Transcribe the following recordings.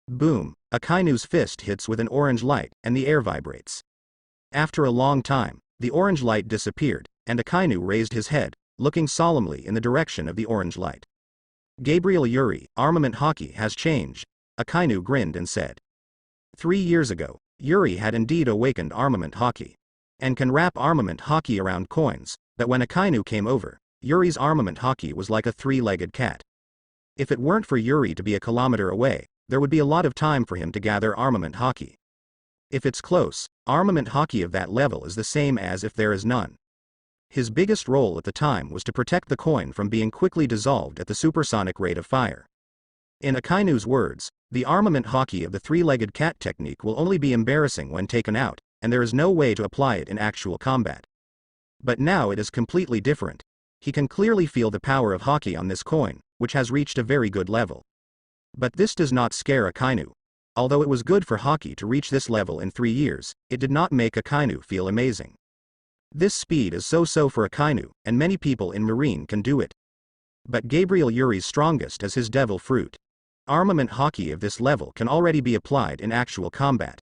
Boom, Akainu's fist hits with an orange light, and the air vibrates. After a long time, the orange light disappeared, and Akainu raised his head, looking solemnly in the direction of the orange light. Gabriel Yuri, armament hockey has changed, Akainu grinned and said. 3 years ago, Yuri had indeed awakened armament hockey. And can wrap armament hockey around coins, but when Akainu came over, Yuri's armament hockey was like a 3-legged cat. If it weren't for Yuri to be a kilometer away, there would be a lot of time for him to gather armament hockey. If it's close, armament hockey of that level is the same as if there is none. His biggest role at the time was to protect the coin from being quickly dissolved at the supersonic rate of fire. In Akainu's words, the armament hockey of the 3-legged cat technique will only be embarrassing when taken out, and there is no way to apply it in actual combat. But now it is completely different. He can clearly feel the power of hockey on this coin, which has reached a very good level. But this does not scare Akainu. Although it was good for hockey to reach this level in 3 years, it did not make Akainu feel amazing. This speed is so-so for Akainu, and many people in Marine can do it. But Gabriel Yuri's strongest is his devil fruit. Armament hockey of this level can already be applied in actual combat.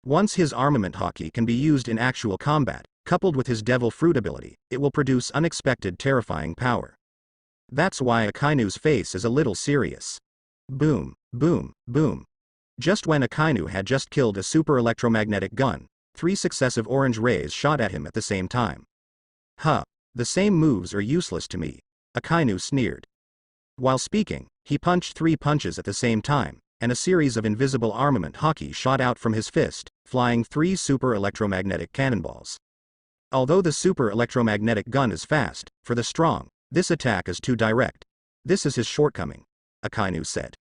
Once his armament hockey can be used in actual combat, coupled with his devil fruit ability, it will produce unexpected terrifying power. That's why Akainu's face is a little serious. Boom, boom, boom. Just when Akainu had just killed a super electromagnetic gun, 3 successive orange rays shot at him at the same time. Huh, the same moves are useless to me, Akainu sneered. While speaking, he punched 3 punches at the same time, and a series of invisible armament hockey shot out from his fist, flying 3 super electromagnetic cannonballs. Although the super electromagnetic gun is fast, for the strong, this attack is too direct. This is his shortcoming, Akainu said.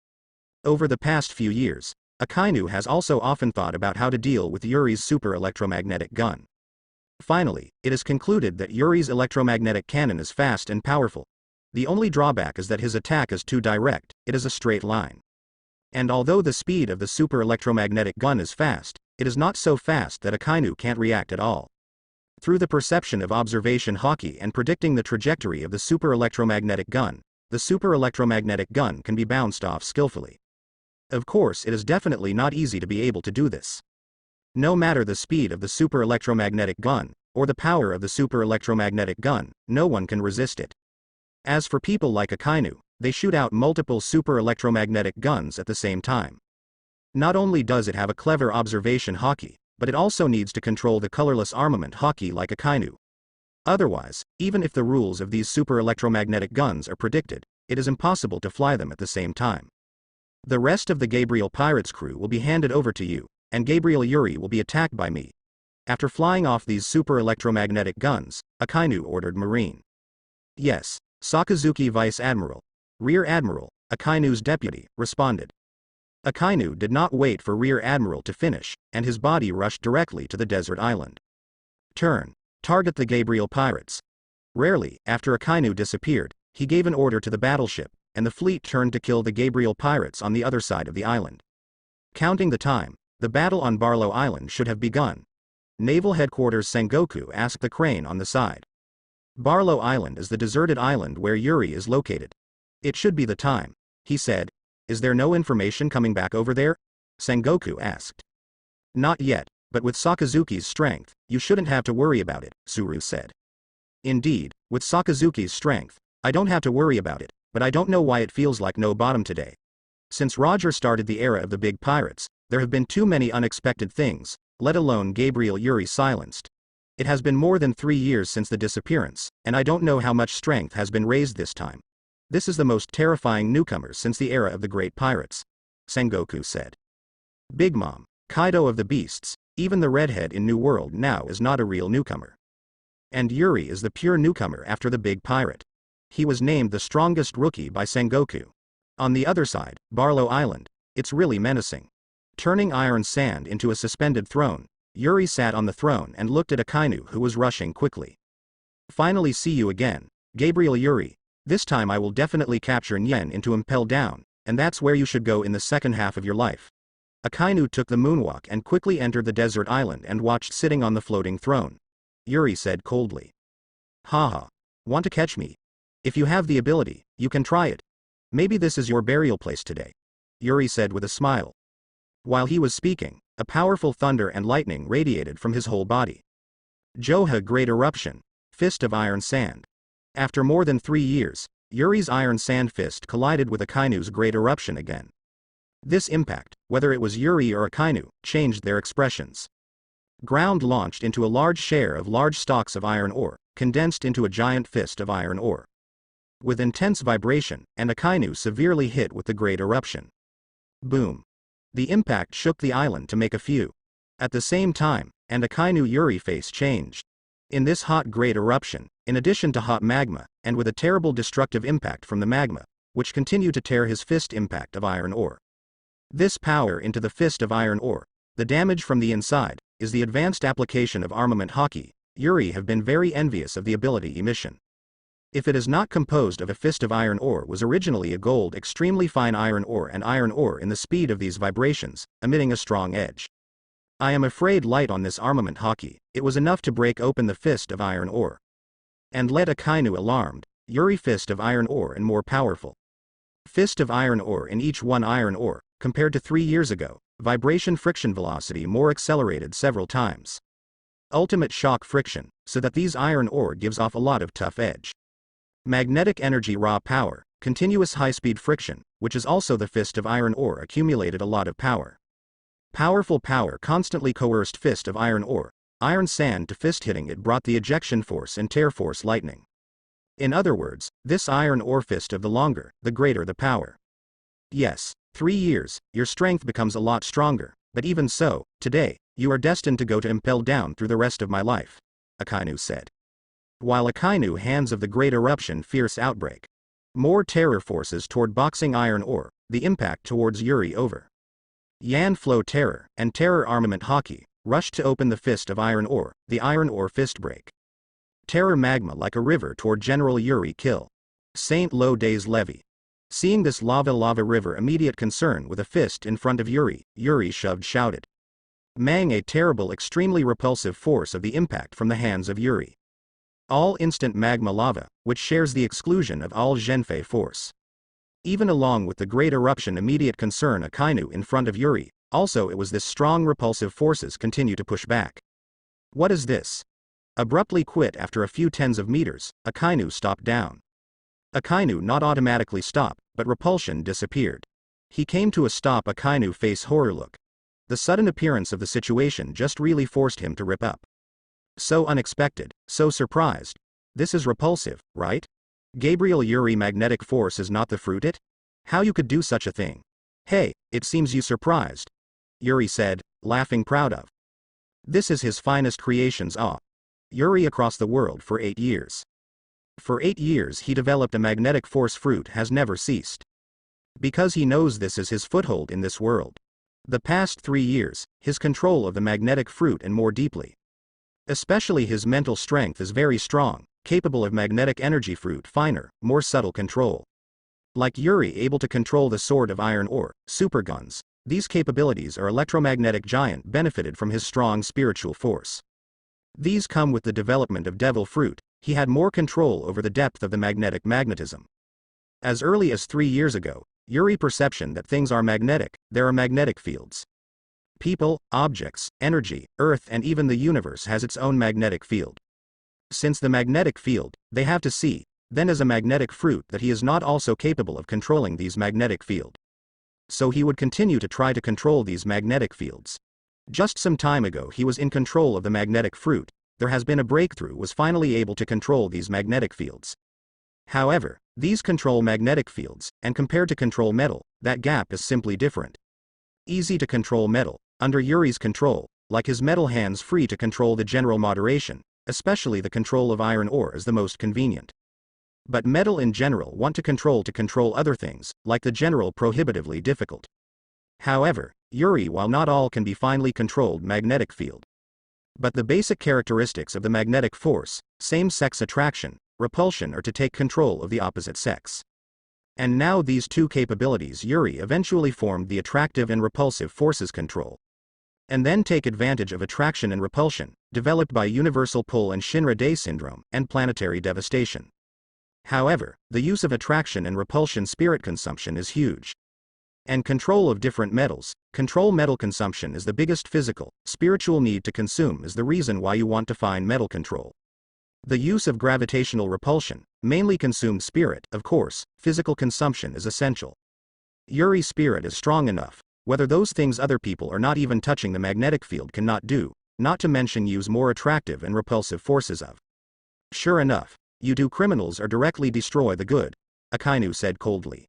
Over the past few years, Akainu has also often thought about how to deal with Yuri's super electromagnetic gun. Finally, it is concluded that Yuri's electromagnetic cannon is fast and powerful. The only drawback is that his attack is too direct, it is a straight line. And although the speed of the super electromagnetic gun is fast, it is not so fast that Akainu can't react at all. Through the perception of observation hockey and predicting the trajectory of the super electromagnetic gun, the super electromagnetic gun can be bounced off skillfully. Of course, it is definitely not easy to be able to do this. No matter the speed of the super electromagnetic gun, or the power of the super electromagnetic gun, no one can resist it. As for people like Akainu, they shoot out multiple super electromagnetic guns at the same time. Not only does it have a clever observation hockey, but it also needs to control the colorless armament hockey like Akainu. Otherwise, even if the rules of these super electromagnetic guns are predicted, it is impossible to fly them at the same time. The rest of the Gabriel Pirates crew will be handed over to you, and Gabriel Yuri will be attacked by me. After flying off these super electromagnetic guns, Akainu ordered Marine. Yes, Sakazuki Vice Admiral. Rear Admiral, Akainu's deputy, responded. Akainu did not wait for Rear Admiral to finish, and his body rushed directly to the desert island. Turn. Target the Gabriel Pirates. Rarely, after Akainu disappeared, he gave an order to the battleship, and the fleet turned to kill the Gabriel Pirates on the other side of the island. Counting the time, the battle on Barlo Island should have begun. Naval Headquarters Sengoku asked the crane on the side. Barlo Island is the deserted island where Yuri is located. It should be the time, he said. Is there no information coming back over there? Sengoku asked. Not yet, but with Sakazuki's strength, you shouldn't have to worry about it, Tsuru said. Indeed, with Sakazuki's strength, I don't have to worry about it, but I don't know why it feels like no bottom today. Since Roger started the era of the big pirates, there have been too many unexpected things, let alone Gabriel Yuri silenced. It has been more than 3 years since the disappearance, and I don't know how much strength has been raised this time. This is the most terrifying newcomer since the era of the great pirates, Sengoku said. Big Mom, Kaido of the Beasts, even the redhead in New World now is not a real newcomer. And Yuri is the pure newcomer after the big pirate. He was named the strongest rookie by Sengoku. On the other side, Barlo Island, it's really menacing. Turning iron sand into a suspended throne, Yuri sat on the throne and looked at Akainu who was rushing quickly. Finally see you again, Gabriel Yuri. This time I will definitely capture Nyen into impel down, and that's where you should go in the second half of your life. Akainu took the moonwalk and quickly entered the desert island and watched sitting on the floating throne. Yuri said coldly. Haha. Want to catch me? If you have the ability, you can try it. Maybe this is your burial place today. Yuri said with a smile. While he was speaking, a powerful thunder and lightning radiated from his whole body. Joha Great Eruption. Fist of Iron Sand. After more than 3 years, Yuri's Iron Sand Fist collided with Akainu's Great Eruption again. This impact, whether it was Yuri or Akainu, changed their expressions. Ground launched into a large share of large stalks of iron ore, condensed into a giant fist of iron ore. With intense vibration, and Akainu severely hit with the Great Eruption. Boom. The impact shook the island to make a few. At the same time, and Akainu Yuri face changed. In this hot Great Eruption, in addition to hot magma, and with a terrible destructive impact from the magma, which continued to tear his fist impact of iron ore. This power into the fist of iron ore, the damage from the inside, is the advanced application of armament hockey. Yuri have been very envious of the ability emission. If it is not composed of a fist of iron ore was originally a gold extremely fine iron ore and iron ore in the speed of these vibrations, emitting a strong edge. I am afraid light on this armament hockey, it was enough to break open the fist of iron ore. And let Akainu alarmed, Yuri fist of iron ore and more powerful. Fist of iron ore in each one iron ore, compared to 3 years ago, vibration friction velocity more accelerated several times. Ultimate shock friction, so that these iron ore gives off a lot of tough edge. Magnetic energy raw power, continuous high-speed friction, which is also the fist of iron ore accumulated a lot of power. Powerful power constantly coerced fist of iron ore, iron sand to fist hitting it brought the ejection force and tear force lightning. In other words, this iron ore fist of the longer, the greater the power. Yes, 3 years, your strength becomes a lot stronger, but even so, today, you are destined to go to impel down through the rest of my life, Akainu said. While Akainu hands of the Great Eruption fierce outbreak. More terror forces toward boxing iron ore, the impact towards Yuri over. Yan flow terror, and terror armament hockey, rushed to open the fist of iron ore, the iron ore fist break. Terror magma like a river toward General Yuri kill. Saint Lo Days levy. Seeing this lava river immediate concern with a fist in front of Yuri, Yuri shoved shouted. Mang a terrible extremely repulsive force of the impact from the hands of Yuri. All instant magma lava, which shares the exclusion of all Genfei force. Even along with the Great Eruption immediate concern Akainu in front of Yuri, also it was this strong repulsive forces continue to push back. What is this? Abruptly quit after a few tens of meters, Akainu stopped down. Akainu not automatically stop, but repulsion disappeared. He came to a stop Akainu face horror look. The sudden appearance of the situation just really forced him to rip up. So unexpected, so surprised. This is repulsive, right? Gabriel Yuri magnetic force is not the fruit it? How you could do such a thing? Hey, it seems you surprised. Yuri said, laughing proud of. This is his finest creations Yuri across the world for 8 years. For 8 years he developed a magnetic force fruit has never ceased. Because he knows this is his foothold in this world. The past 3 years, his control of the magnetic fruit and more deeply. Especially his mental strength is very strong, capable of magnetic energy fruit finer, more subtle control. Like Yuri able to control the sword of iron ore, superguns, these capabilities are electromagnetic giant benefited from his strong spiritual force. These come with the development of devil fruit, he had more control over the depth of the magnetic magnetism. As early as 3 years ago, Yuri perception that things are magnetic, there are magnetic fields. People, objects, energy, earth and even the universe has its own magnetic field. Since the magnetic field, they have to see, then as a magnetic fruit that he is not also capable of controlling these magnetic field. So he would continue to try to control these magnetic fields. Just some time ago he was in control of the magnetic fruit, there has been a breakthrough was finally able to control these magnetic fields. However, these control magnetic fields, and compared to control metal, that gap is simply different. Easy to control metal, under Yuri's control, like his metal hands free to control the general moderation, especially the control of iron ore is the most convenient. But metal in general want to control other things, like the general prohibitively difficult. However, Yuri while not all can be finely controlled magnetic field. But the basic characteristics of the magnetic force, same-sex attraction, repulsion are to take control of the opposite sex. And now these two capabilities Yuri eventually formed the attractive and repulsive forces control. And then take advantage of attraction and repulsion, developed by universal pull and Shinra Day syndrome, and planetary devastation. However, the use of attraction and repulsion spirit consumption is huge. And control of different metals. Control metal consumption is the biggest physical, spiritual need to consume is the reason why you want to find metal control. The use of gravitational repulsion, mainly consumed spirit, of course, physical consumption is essential. Yuri's spirit is strong enough, whether those things other people are not even touching the magnetic field cannot do, not to mention use more attractive and repulsive forces of. Sure enough, you do criminals or directly destroy the good, Akainu said coldly.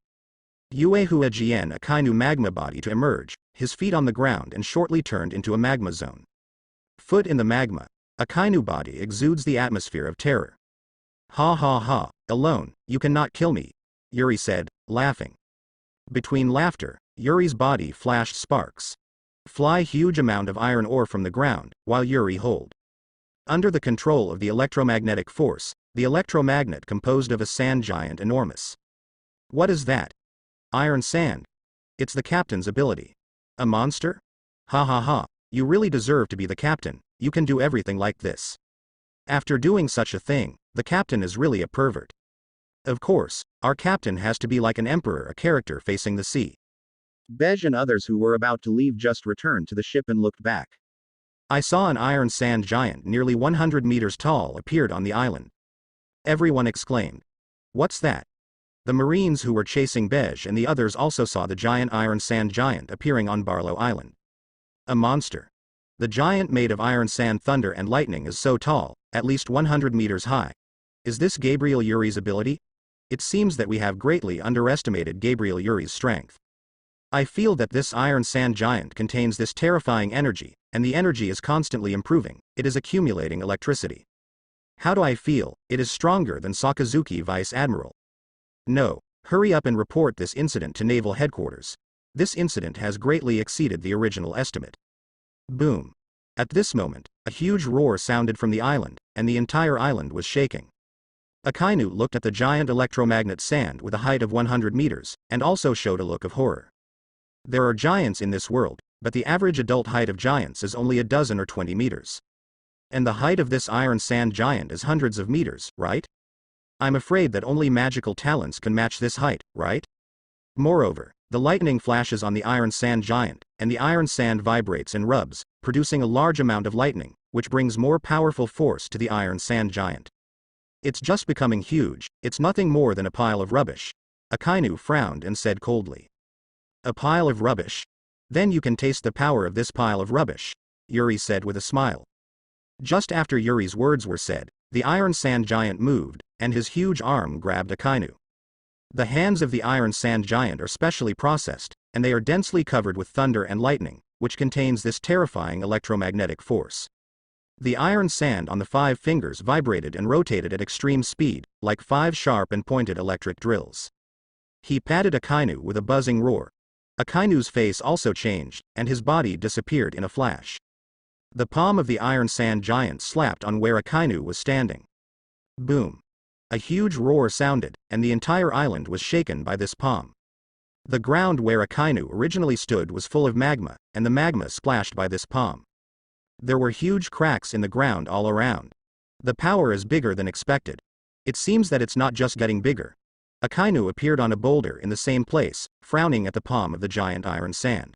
Yuehua Jian Akainu magma body to emerge, his feet on the ground and shortly turned into a magma zone. Foot in the magma, Akainu body exudes the atmosphere of terror. Ha ha ha, alone, you cannot kill me, Yuri said, laughing. Between laughter, Yuri's body flashed sparks. Fly huge amount of iron ore from the ground, while Yuri hold. Under the control of the electromagnetic force, the electromagnet composed of a sand giant enormous. What is that? Iron sand. It's the captain's ability. A monster? Ha ha ha, you really deserve to be the captain, you can do everything like this. After doing such a thing, the captain is really a pervert. Of course, our captain has to be like an emperor, a character facing the sea. Bej and others who were about to leave just returned to the ship and looked back. I saw an iron sand giant nearly 100 meters tall appeared on the island. Everyone exclaimed. What's that? The Marines who were chasing Bej and the others also saw the giant iron sand giant appearing on Barlo Island. A monster. The giant made of iron sand thunder and lightning is so tall, at least 100 meters high. Is this Gabriel Yuri's ability? It seems that we have greatly underestimated Gabriel Yuri's strength. I feel that this iron sand giant contains this terrifying energy, and the energy is constantly improving, it is accumulating electricity. How do I feel? It is stronger than Sakazuki Vice Admiral. No, hurry up and report this incident to Naval Headquarters. This incident has greatly exceeded the original estimate. Boom. At this moment, a huge roar sounded from the island, and the entire island was shaking. Akainu looked at the giant electromagnet sand with a height of 100 meters, and also showed a look of horror. There are giants in this world, but the average adult height of giants is only a dozen or 20 meters. And the height of this iron sand giant is hundreds of meters, right? I'm afraid that only magical talents can match this height, right? Moreover, the lightning flashes on the iron sand giant, and the iron sand vibrates and rubs, producing a large amount of lightning, which brings more powerful force to the iron sand giant. It's just becoming huge, it's nothing more than a pile of rubbish. Akainu frowned and said coldly. A pile of rubbish? Then you can taste the power of this pile of rubbish, Yuri said with a smile. Just after Yuri's words were said, the iron sand giant moved, and his huge arm grabbed Akainu. The hands of the iron sand giant are specially processed, and they are densely covered with thunder and lightning, which contains this terrifying electromagnetic force. The iron sand on the 5 fingers vibrated and rotated at extreme speed, like 5 sharp and pointed electric drills. He patted Akainu with a buzzing roar. Akainu's face also changed, and his body disappeared in a flash. The palm of the iron sand giant slapped on where Akainu was standing. Boom. A huge roar sounded, and the entire island was shaken by this palm. The ground where Akainu originally stood was full of magma, and the magma splashed by this palm. There were huge cracks in the ground all around. The power is bigger than expected. It seems that it's not just getting bigger. Akainu appeared on a boulder in the same place, frowning at the palm of the giant iron sand.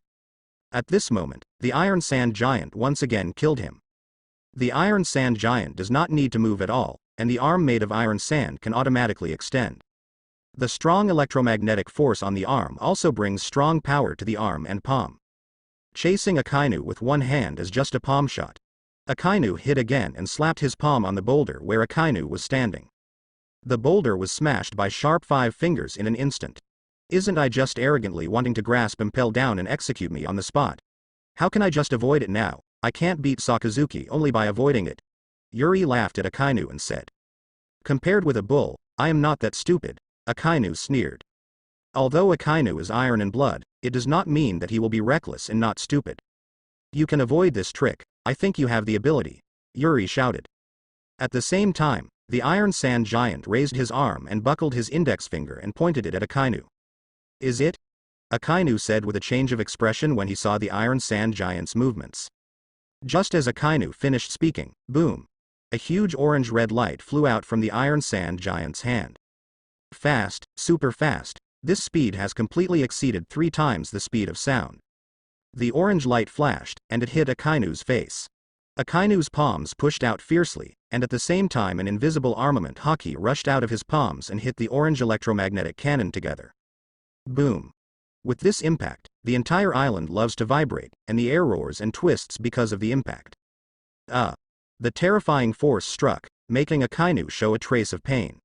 At this moment, the iron sand giant once again killed him. The iron sand giant does not need to move at all, and the arm made of iron sand can automatically extend. The strong electromagnetic force on the arm also brings strong power to the arm and palm. Chasing Akainu with one hand is just a palm shot. Akainu hit again and slapped his palm on the boulder where Akainu was standing. The boulder was smashed by sharp 5 fingers in an instant. Isn't I just arrogantly wanting to grasp impel down and execute me on the spot? How can I just avoid it now? I can't beat Sakazuki only by avoiding it. Yuri laughed at Akainu and said. Compared with a bull, I am not that stupid, Akainu sneered. Although Akainu is iron and blood, it does not mean that he will be reckless and not stupid. You can avoid this trick, I think you have the ability, Yuri shouted. At the same time, the iron sand giant raised his arm and buckled his index finger and pointed it at Akainu. Is it? Akainu said with a change of expression when he saw the iron sand giant's movements. Just as Akainu finished speaking, boom! A huge orange-red light flew out from the iron sand giant's hand. Fast, super fast, This speed has completely exceeded 3 times the speed of sound. The orange light flashed, and it hit Akainu's face. Akainu's palms pushed out fiercely, and at the same time an invisible armament haki rushed out of his palms and hit the orange electromagnetic cannon together. Boom. With this impact, the entire island loves to vibrate, and the air roars and twists because of the impact. The terrifying force struck, making Akainu show a trace of pain.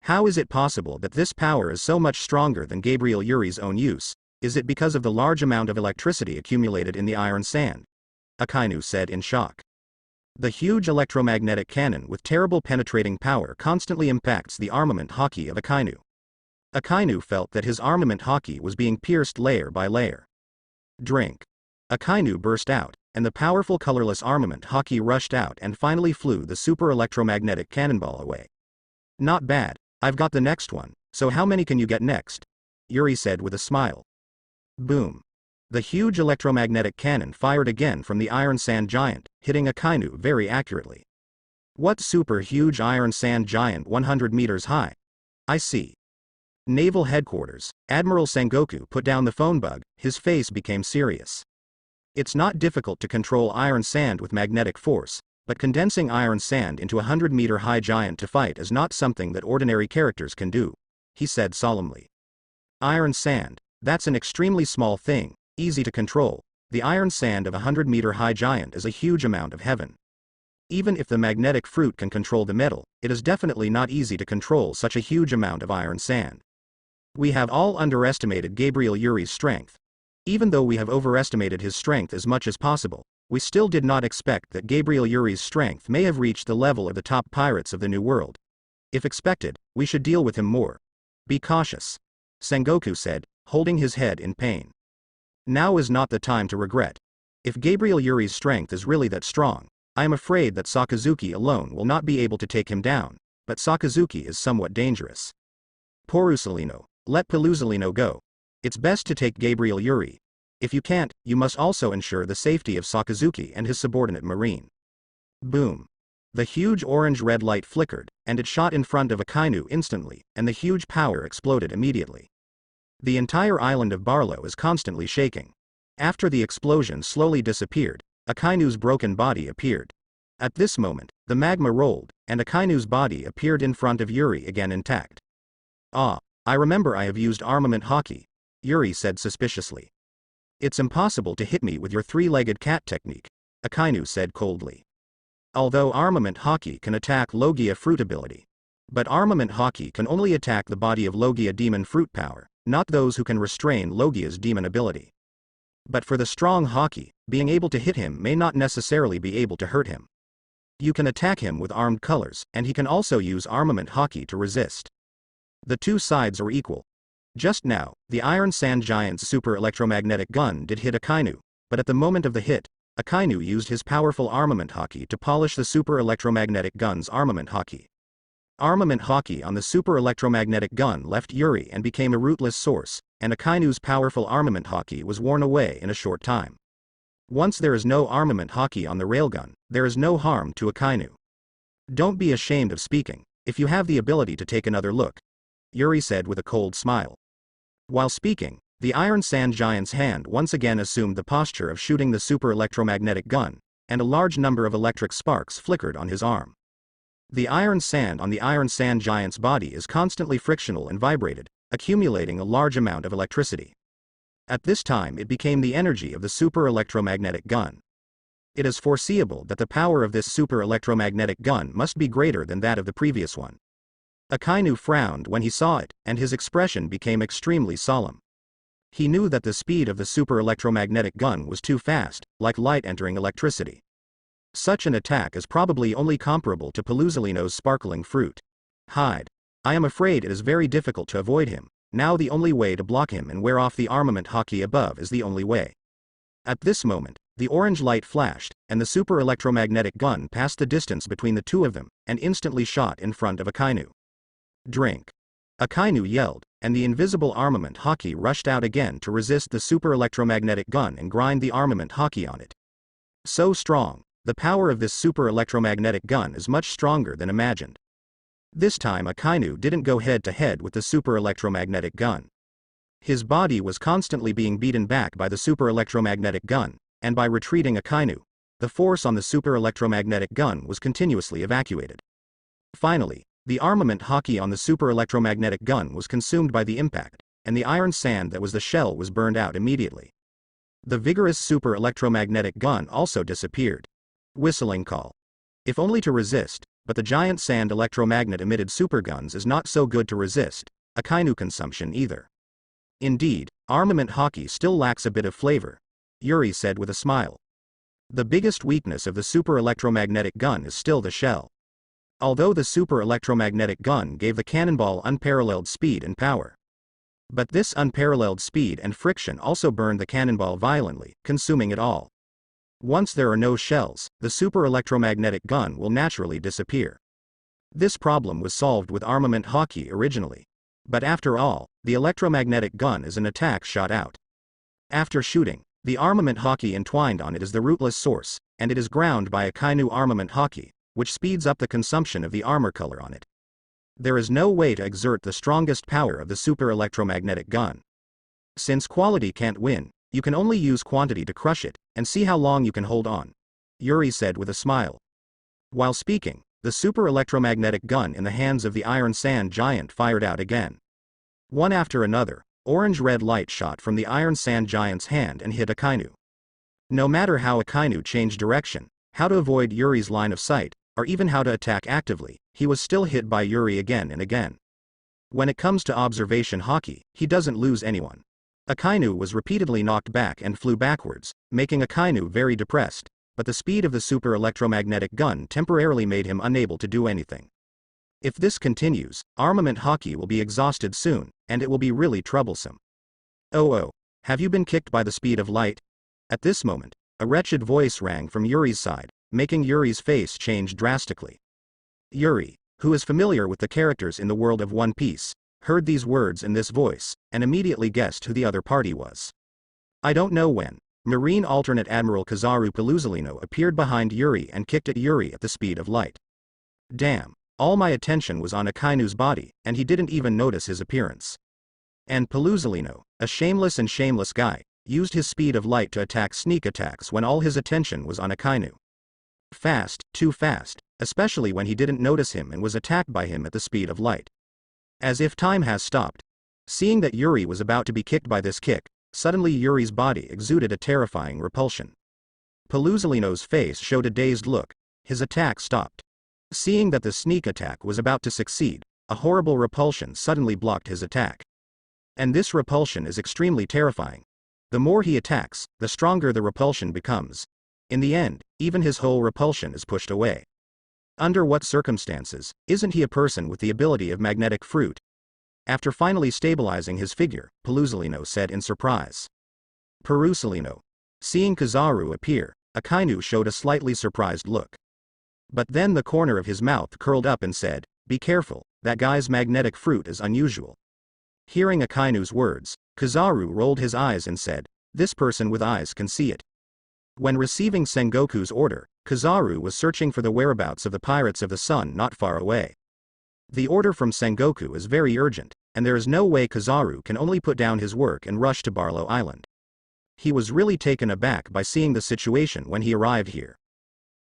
How is it possible that this power is so much stronger than Gabriel Yuri's own use? Is it because of the large amount of electricity accumulated in the iron sand? Akainu said in shock. The huge electromagnetic cannon with terrible penetrating power constantly impacts the armament haki of Akainu. Akainu felt that his armament haki was being pierced layer by layer. Drink. Akainu burst out, and the powerful colorless armament haki rushed out and finally flew the super electromagnetic cannonball away. Not bad, I've got the next one, so how many can you get next? Yuri said with a smile. Boom. The huge electromagnetic cannon fired again from the iron sand giant, hitting Akainu very accurately. What super huge iron sand giant 100 meters high? I see. Naval Headquarters, Admiral Sengoku put down the phone bug, his face became serious. It's not difficult to control iron sand with magnetic force, but condensing iron sand into a 100-meter-high giant to fight is not something that ordinary characters can do, he said solemnly. Iron sand, that's an extremely small thing, easy to control. The iron sand of a 100-meter-high giant is a huge amount of heaven. Even if the magnetic fruit can control the metal, it is definitely not easy to control such a huge amount of iron sand. We have all underestimated Gabriel Yuri's strength. Even though we have overestimated his strength as much as possible, we still did not expect that Gabriel Yuri's strength may have reached the level of the top pirates of the New World. If expected, we should deal with him more. Be cautious. Sengoku said, holding his head in pain. Now is not the time to regret. If Gabriel Yuri's strength is really that strong, I am afraid that Sakazuki alone will not be able to take him down, but Sakazuki is somewhat dangerous. Porusalino, let Pelusalino go. It's best to take Gabriel Yuri. If you can't, you must also ensure the safety of Sakazuki and his subordinate marine. Boom. The huge orange-red light flickered, and it shot in front of Akainu instantly, and the huge power exploded immediately. The entire island of Barlo is constantly shaking. After the explosion slowly disappeared, Akainu's broken body appeared. At this moment, the magma rolled, and Akainu's body appeared in front of Yuri again intact. I remember I have used armament haki, Yuri said suspiciously. It's impossible to hit me with your three-legged cat technique, Akainu said coldly. Although armament haki can attack Logia fruit ability. But armament haki can only attack the body of Logia demon fruit power, not those who can restrain Logia's demon ability. But for the strong haki, being able to hit him may not necessarily be able to hurt him. You can attack him with armed colors, and he can also use armament haki to resist. The two sides are equal. Just now, the Iron Sand Giant's super electromagnetic gun did hit Akainu, but at the moment of the hit, Akainu used his powerful armament haki to polish the super electromagnetic gun's armament haki. Armament haki on the super electromagnetic gun left Yuri and became a rootless source, and Akainu's powerful armament haki was worn away in a short time. Once there is no armament haki on the railgun, there is no harm to Akainu. Don't be ashamed of speaking, if you have the ability to take another look, Yuri said with a cold smile. While speaking, the Iron Sand Giant's hand once again assumed the posture of shooting the super electromagnetic gun, and a large number of electric sparks flickered on his arm. The iron sand on the Iron Sand Giant's body is constantly frictional and vibrated, accumulating a large amount of electricity. At this time it became the energy of the super electromagnetic gun. It is foreseeable that the power of this super electromagnetic gun must be greater than that of the previous one. Akainu frowned when he saw it, and his expression became extremely solemn. He knew that the speed of the super electromagnetic gun was too fast, like light entering electricity. Such an attack is probably only comparable to Pelusalino's sparkling fruit. Hide. I am afraid it is very difficult to avoid him. Now the only way to block him and wear off the armament haki above is the only way. At this moment, the orange light flashed, and the super electromagnetic gun passed the distance between the two of them, and instantly shot in front of Akainu. Drink. Akainu yelled, and the invisible armament haki rushed out again to resist the super electromagnetic gun and grind the armament haki on it. So strong, the power of this super electromagnetic gun is much stronger than imagined. This time Akainu didn't go head to head with the super electromagnetic gun. His body was constantly being beaten back by the super electromagnetic gun, and by retreating Akainu, the force on the super electromagnetic gun was continuously evacuated. Finally, the armament hockey on the super electromagnetic gun was consumed by the impact, and the iron sand that was the shell was burned out immediately. The vigorous super electromagnetic gun also disappeared. Whistling call. If only to resist, but the giant sand electromagnet emitted superguns is not so good to resist, Akainu consumption either. Indeed, armament hockey still lacks a bit of flavor, Yuri said with a smile. The biggest weakness of the super electromagnetic gun is still the shell. Although the super electromagnetic gun gave the cannonball unparalleled speed and power. But this unparalleled speed and friction also burned the cannonball violently, consuming it all. Once there are no shells, the super electromagnetic gun will naturally disappear. This problem was solved with armament hockey originally. But after all, the electromagnetic gun is an attack shot out. After shooting, the armament hockey entwined on it is the rootless source, and it is ground by Akainu armament hockey, which speeds up the consumption of the armor color on it. There is no way to exert the strongest power of the super electromagnetic gun. Since quality can't win, you can only use quantity to crush it, and see how long you can hold on, Yuri said with a smile. While speaking, the super electromagnetic gun in the hands of the iron sand giant fired out again. One after another, orange-red light shot from the iron sand giant's hand and hit Akainu. No matter how Akainu changed direction, how to avoid Yuri's line of sight, or even how to attack actively, he was still hit by Yuri again and again. When it comes to observation hockey, he doesn't lose anyone. Akainu was repeatedly knocked back and flew backwards, making Akainu very depressed, but the speed of the super electromagnetic gun temporarily made him unable to do anything. If this continues, armament hockey will be exhausted soon, and it will be really troublesome. Oh, have you been kicked by the speed of light? At this moment, a wretched voice rang from Yuri's side, making Yuri's face change drastically. Yuri, who is familiar with the characters in the world of One Piece, heard these words in this voice, and immediately guessed who the other party was. I don't know when. Marine Alternate Admiral Kizaru Paluzolino appeared behind Yuri and kicked at Yuri at the speed of light. Damn, all my attention was on Akainu's body, and he didn't even notice his appearance. And Paluzolino, a shameless guy, used his speed of light to attack sneak attacks when all his attention was on Akainu. Fast, too fast, especially when he didn't notice him and was attacked by him at the speed of light. As if time has stopped. Seeing that Yuri was about to be kicked by this kick, suddenly Yuri's body exuded a terrifying repulsion. Paluzolino's face showed a dazed look, his attack stopped. Seeing that the sneak attack was about to succeed, a horrible repulsion suddenly blocked his attack. And this repulsion is extremely terrifying. The more he attacks, the stronger the repulsion becomes. In the end, even his whole repulsion is pushed away. Under what circumstances, isn't he a person with the ability of magnetic fruit? After finally stabilizing his figure, Paluzolino said in surprise. Paluzolino. Seeing Kizaru appear, Akainu showed a slightly surprised look. But then the corner of his mouth curled up and said, "Be careful, that guy's magnetic fruit is unusual." Hearing Akainu's words, Kizaru rolled his eyes and said, "This person with eyes can see it." When receiving Sengoku's order, Kizaru was searching for the whereabouts of the Pirates of the Sun not far away. The order from Sengoku is very urgent, and there is no way Kizaru can only put down his work and rush to Barlo Island. He was really taken aback by seeing the situation when he arrived here.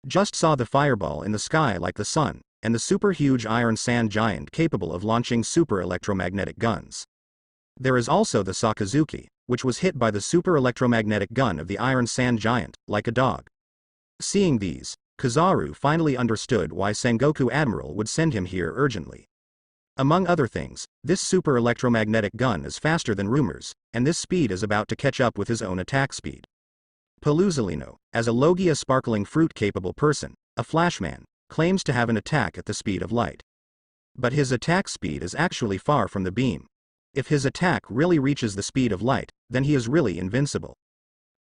Just saw the fireball in the sky like the sun, and the super huge iron sand giant capable of launching super electromagnetic guns. There is also the Sakazuki, which was hit by the super electromagnetic gun of the iron sand giant, like a dog. Seeing these, Kizaru finally understood why Sengoku Admiral would send him here urgently. Among other things, this super electromagnetic gun is faster than rumors, and this speed is about to catch up with his own attack speed. Paluzolino, as a Logia sparkling fruit-capable person, a flashman, claims to have an attack at the speed of light. But his attack speed is actually far from the beam. If his attack really reaches the speed of light, then he is really invincible.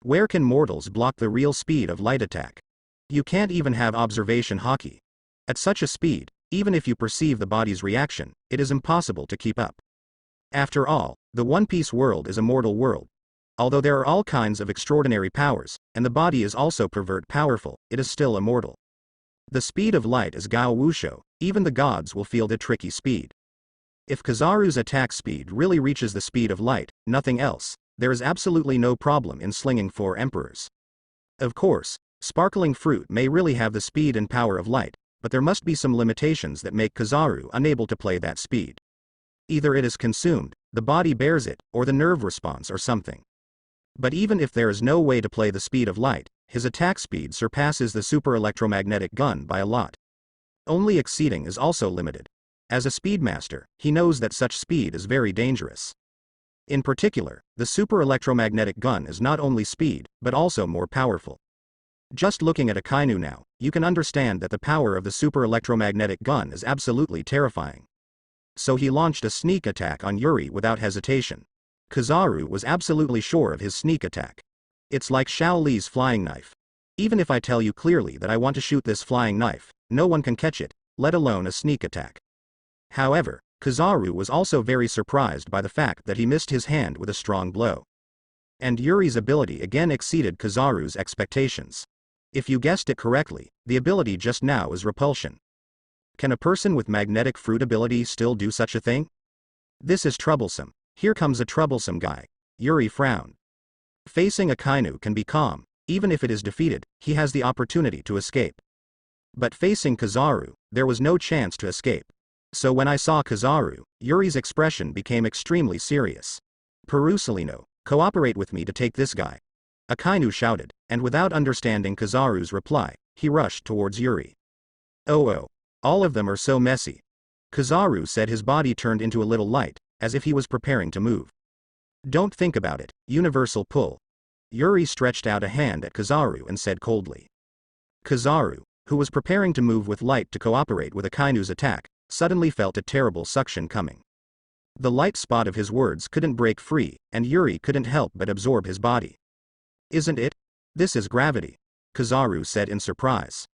Where can mortals block the real speed of light attack? You can't even have observation hockey. At such a speed, even if you perceive the body's reaction, it is impossible to keep up. After all, the One Piece world is a mortal world. Although there are all kinds of extraordinary powers, and the body is also pervert powerful, it is still immortal. The speed of light is Gao Wusho, even the gods will feel the tricky speed. If Kizaru's attack speed really reaches the speed of light, nothing else, there is absolutely no problem in slinging 4 emperors. Of course, sparkling fruit may really have the speed and power of light, but there must be some limitations that make Kizaru unable to play that speed. Either it is consumed, the body bears it, or the nerve response or something. But even if there is no way to play the speed of light, his attack speed surpasses the super electromagnetic gun by a lot. Only exceeding is also limited. As a speedmaster, he knows that such speed is very dangerous. In particular, the super electromagnetic gun is not only speed, but also more powerful. Just looking at Akainu now, you can understand that the power of the super electromagnetic gun is absolutely terrifying. So he launched a sneak attack on Yuri without hesitation. Kizaru was absolutely sure of his sneak attack. It's like Shao Li's flying knife. Even if I tell you clearly that I want to shoot this flying knife, no one can catch it, let alone a sneak attack. However, Kizaru was also very surprised by the fact that he missed his hand with a strong blow. And Yuri's ability again exceeded Kizaru's expectations. If you guessed it correctly, the ability just now is repulsion. Can a person with magnetic fruit ability still do such a thing? This is troublesome. Here comes a troublesome guy. Yuri frowned. Facing Akainu can be calm. Even if it is defeated, he has the opportunity to escape. But facing Kizaru, there was no chance to escape. So when I saw Kizaru, Yuri's expression became extremely serious. Perusalino, cooperate with me to take this guy. Akainu shouted, and without understanding Kizaru's reply, he rushed towards Yuri. Oh, all of them are so messy. Kizaru said, his body turned into a little light, as if he was preparing to move. Don't think about it, universal pull. Yuri stretched out a hand at Kizaru and said coldly. Kizaru, who was preparing to move with light to cooperate with Akainu's attack, suddenly felt a terrible suction coming. The light spot of his words couldn't break free, and Yuri couldn't help but absorb his body. Isn't it? This is gravity, Kizaru said in surprise.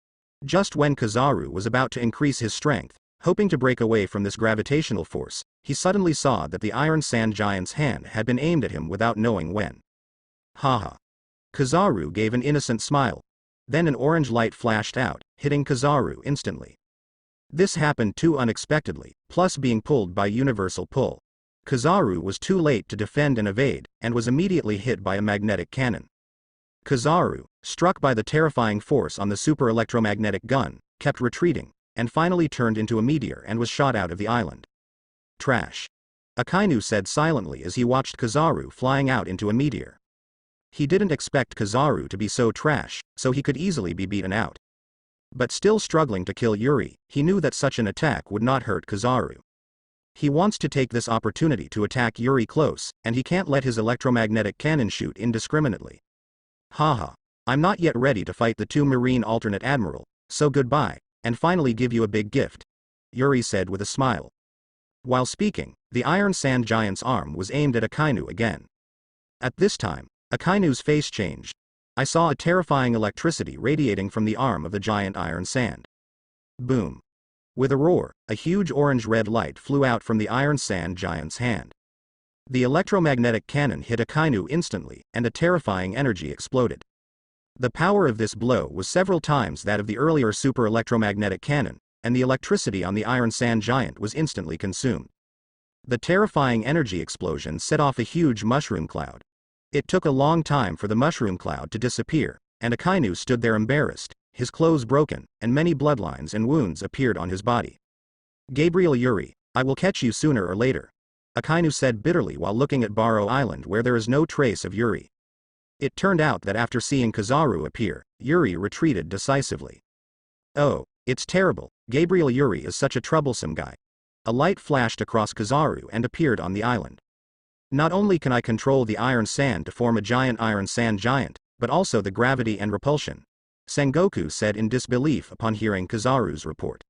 Just when Kizaru was about to increase his strength, hoping to break away from this gravitational force, he suddenly saw that the Iron Sand Giant's hand had been aimed at him without knowing when. Haha. Kizaru gave an innocent smile. Then an orange light flashed out, hitting Kizaru instantly. This happened too unexpectedly, plus being pulled by universal pull. Kizaru was too late to defend and evade, and was immediately hit by a magnetic cannon. Kizaru, struck by the terrifying force on the super electromagnetic gun, kept retreating, and finally turned into a meteor and was shot out of the island. Trash. Akainu said silently as he watched Kizaru flying out into a meteor. He didn't expect Kizaru to be so trash, so he could easily be beaten out. But still struggling to kill Yuri, he knew that such an attack would not hurt Kizaru. He wants to take this opportunity to attack Yuri close, and he can't let his electromagnetic cannon shoot indiscriminately. Haha, I'm not yet ready to fight the 2 Marine Alternate Admiral, so goodbye, and finally give you a big gift, Yuri said with a smile. While speaking, the Iron Sand Giant's arm was aimed at Akainu again. At this time, Akainu's face changed. I saw a terrifying electricity radiating from the arm of the giant Iron Sand. Boom. With a roar, a huge orange-red light flew out from the Iron Sand Giant's hand. The electromagnetic cannon hit Akainu instantly, and a terrifying energy exploded. The power of this blow was several times that of the earlier super electromagnetic cannon, and the electricity on the Iron Sand Giant was instantly consumed. The terrifying energy explosion set off a huge mushroom cloud. It took a long time for the mushroom cloud to disappear, and Akainu stood there embarrassed, his clothes broken, and many bloodlines and wounds appeared on his body. Gabriel Yuri, I will catch you sooner or later, Akainu said bitterly while looking at Barlo Island where there is no trace of Yuri. It turned out that after seeing Kizaru appear, Yuri retreated decisively. Oh, it's terrible, Gabriel Yuri is such a troublesome guy. A light flashed across Kizaru and appeared on the island. Not only can I control the iron sand to form a giant Iron Sand Giant, but also the gravity and repulsion, Sengoku said in disbelief upon hearing Kizaru's report.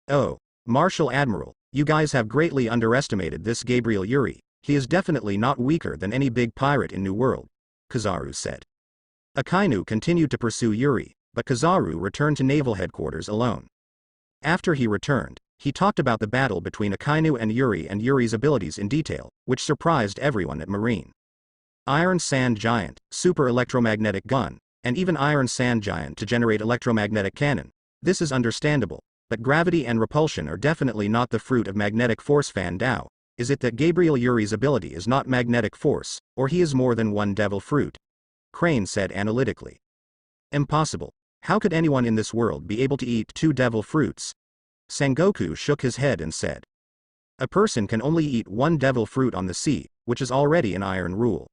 Oh, Marshal Admiral, you guys have greatly underestimated this Gabriel Yuri, he is definitely not weaker than any big pirate in New World, Kizaru said. Akainu continued to pursue Yuri, but Kizaru returned to naval headquarters alone. After he returned, he talked about the battle between Akainu and Yuri's abilities in detail, which surprised everyone at Marine. Iron Sand Giant, super electromagnetic gun, and even Iron Sand Giant to generate electromagnetic cannon. This is understandable, But gravity and repulsion are definitely not the fruit of magnetic force. Fan Dao, is it that Gabriel Yuri's ability is not magnetic force, or he is more than one devil fruit? Crane said analytically. Impossible. How could anyone in this world be able to eat two devil fruits? Sengoku shook his head and said. A person can only eat one devil fruit on the sea, which is already an iron rule.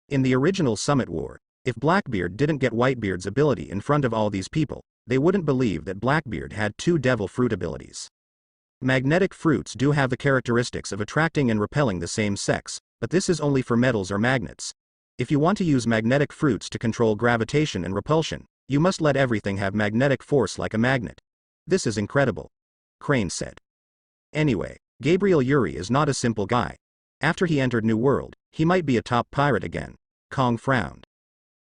In the original Summit War, if Blackbeard didn't get Whitebeard's ability in front of all these people, they wouldn't believe that Blackbeard had two devil fruit abilities. Magnetic fruits do have the characteristics of attracting and repelling the same sex, but this is only for metals or magnets. If you want to use magnetic fruits to control gravitation and repulsion, you must let everything have magnetic force like a magnet. This is incredible. Crane said. Anyway, Gabriel Yuri is not a simple guy. After he entered New World, he might be a top pirate again. Kong frowned.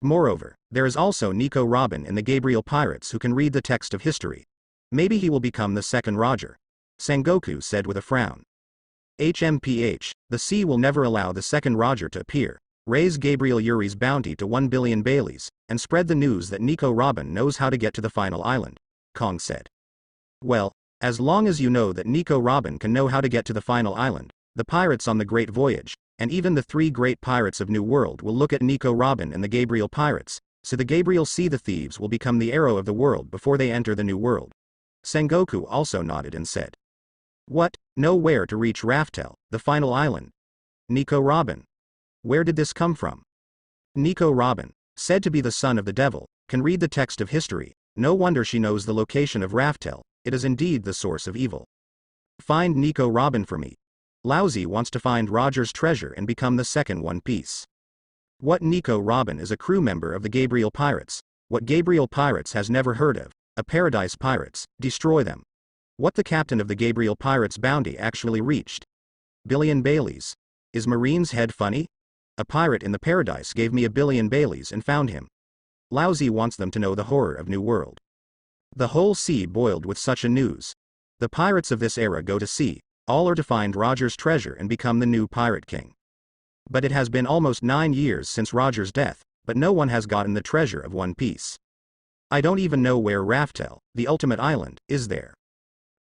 Moreover, there is also Nico Robin in the Gabriel Pirates who can read the text of history. Maybe he will become the second Roger. Sengoku said with a frown. HMPH, the sea will never allow the second Roger to appear. Raise Gabriel Yuri's bounty to 1 billion Baileys, and spread the news that Nico Robin knows how to get to the final island. Kong said. Well, as long as you know that Nico Robin can know how to get to the final island, the pirates on the Great Voyage, and even the three great pirates of New World will look at Nico Robin and the Gabriel Pirates, so the Gabriel Sea the Thieves will become the arrow of the world before they enter the New World. Sengoku also nodded and said. What? Know where to reach Raftel, the final island? Nico Robin. Where did this come from? Nico Robin, said to be the son of the devil, can read the text of history. No wonder she knows the location of Raftel. It is indeed the source of evil. Find Nico Robin for me. Lousy wants to find Roger's treasure and become the second One Piece. What? Nico Robin is a crew member of the Gabriel Pirates. What Gabriel Pirates has never heard of? A Paradise Pirates. Destroy them. What the captain of the Gabriel Pirates bounty actually reached? Billion Baileys. Is Marine's head funny? A pirate in the Paradise gave me 1 billion Baileys and found him. Lousy wants them to know the horror of New World. The whole sea boiled with such a news. The pirates of this era go to sea, all are to find Roger's treasure and become the new pirate king. But it has been almost 9 years since Roger's death, but no one has gotten the treasure of One Piece. I don't even know where Raftel, the ultimate island, is there.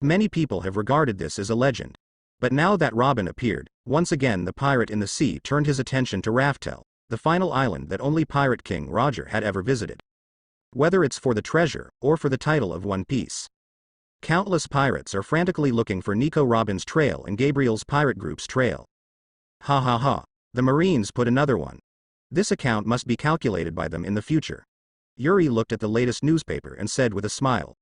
Many people have regarded this as a legend. But now that Robin appeared, once again the pirate in the sea turned his attention to Raftel, the final island that only Pirate King Roger had ever visited. Whether it's for the treasure, or for the title of One Piece. Countless pirates are frantically looking for Nico Robin's trail and Gabriel's pirate group's trail. Ha ha ha, the Marines put another one. This account must be calculated by them in the future. Yuri looked at the latest newspaper and said with a smile.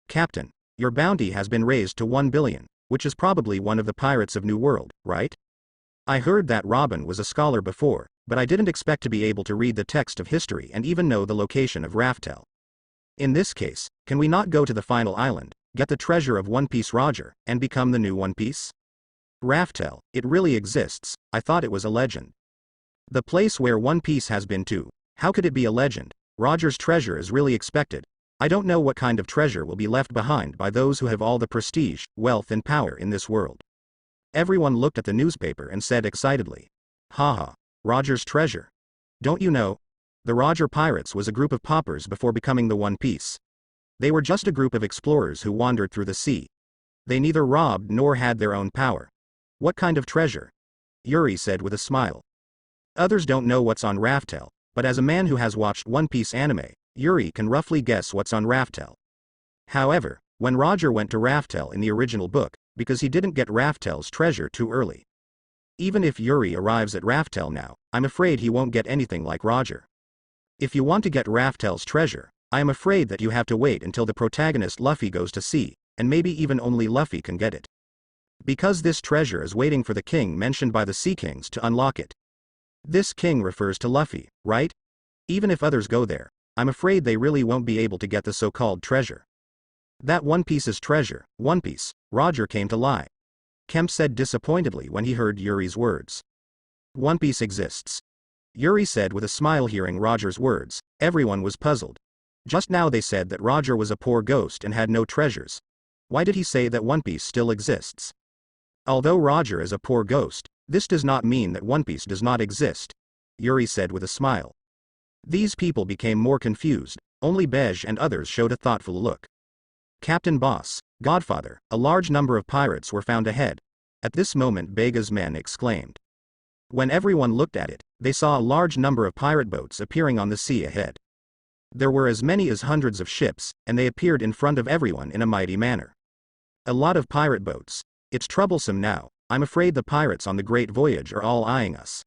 Captain, your bounty has been raised to 1 billion, which is probably one of the pirates of New World, right? I heard that Robin was a scholar before, but I didn't expect to be able to read the text of history and even know the location of Raftel. In this case, can we not go to the final island, get the treasure of One Piece Roger, and become the new One Piece? Raftel, it really exists. I thought it was a legend. The place where One Piece has been to. How could it be a legend? Roger's treasure is really expected. I don't know what kind of treasure will be left behind by those who have all the prestige, wealth and power in this world. Everyone looked at the newspaper and said excitedly. Haha, Roger's treasure. Don't you know? The Roger Pirates was a group of paupers before becoming the One Piece. They were just a group of explorers who wandered through the sea. They neither robbed nor had their own power. What kind of treasure? Yuri said with a smile. Others don't know what's on Raftel, but as a man who has watched One Piece anime, Yuri can roughly guess what's on Raftel. However, when Roger went to Raftel in the original book, because he didn't get Raftel's treasure too early. Even if Yuri arrives at Raftel now, I'm afraid he won't get anything like Roger. If you want to get Raftel's treasure, I am afraid that you have to wait until the protagonist Luffy goes to sea, and maybe even only Luffy can get it. Because this treasure is waiting for the king mentioned by the Sea Kings to unlock it. This king refers to Luffy, right? Even if others go there, I'm afraid they really won't be able to get the so-called treasure. That One Piece's treasure, One Piece, Roger came to lie. Kemp said disappointedly when he heard Yuri's words. One Piece exists. Yuri said with a smile. Hearing Roger's words, everyone was puzzled. Just now they said that Roger was a poor ghost and had no treasures. Why did he say that One Piece still exists? Although Roger is a poor ghost, this does not mean that One Piece does not exist, Yuri said with a smile. These people became more confused, only Bej and others showed a thoughtful look. Captain Boss, Godfather, a large number of pirates were found ahead. At this moment Bega's men exclaimed. When everyone looked at it, they saw a large number of pirate boats appearing on the sea ahead. There were as many as hundreds of ships, and they appeared in front of everyone in a mighty manner. A lot of pirate boats. It's troublesome now. I'm afraid the pirates on the great voyage are all eyeing us.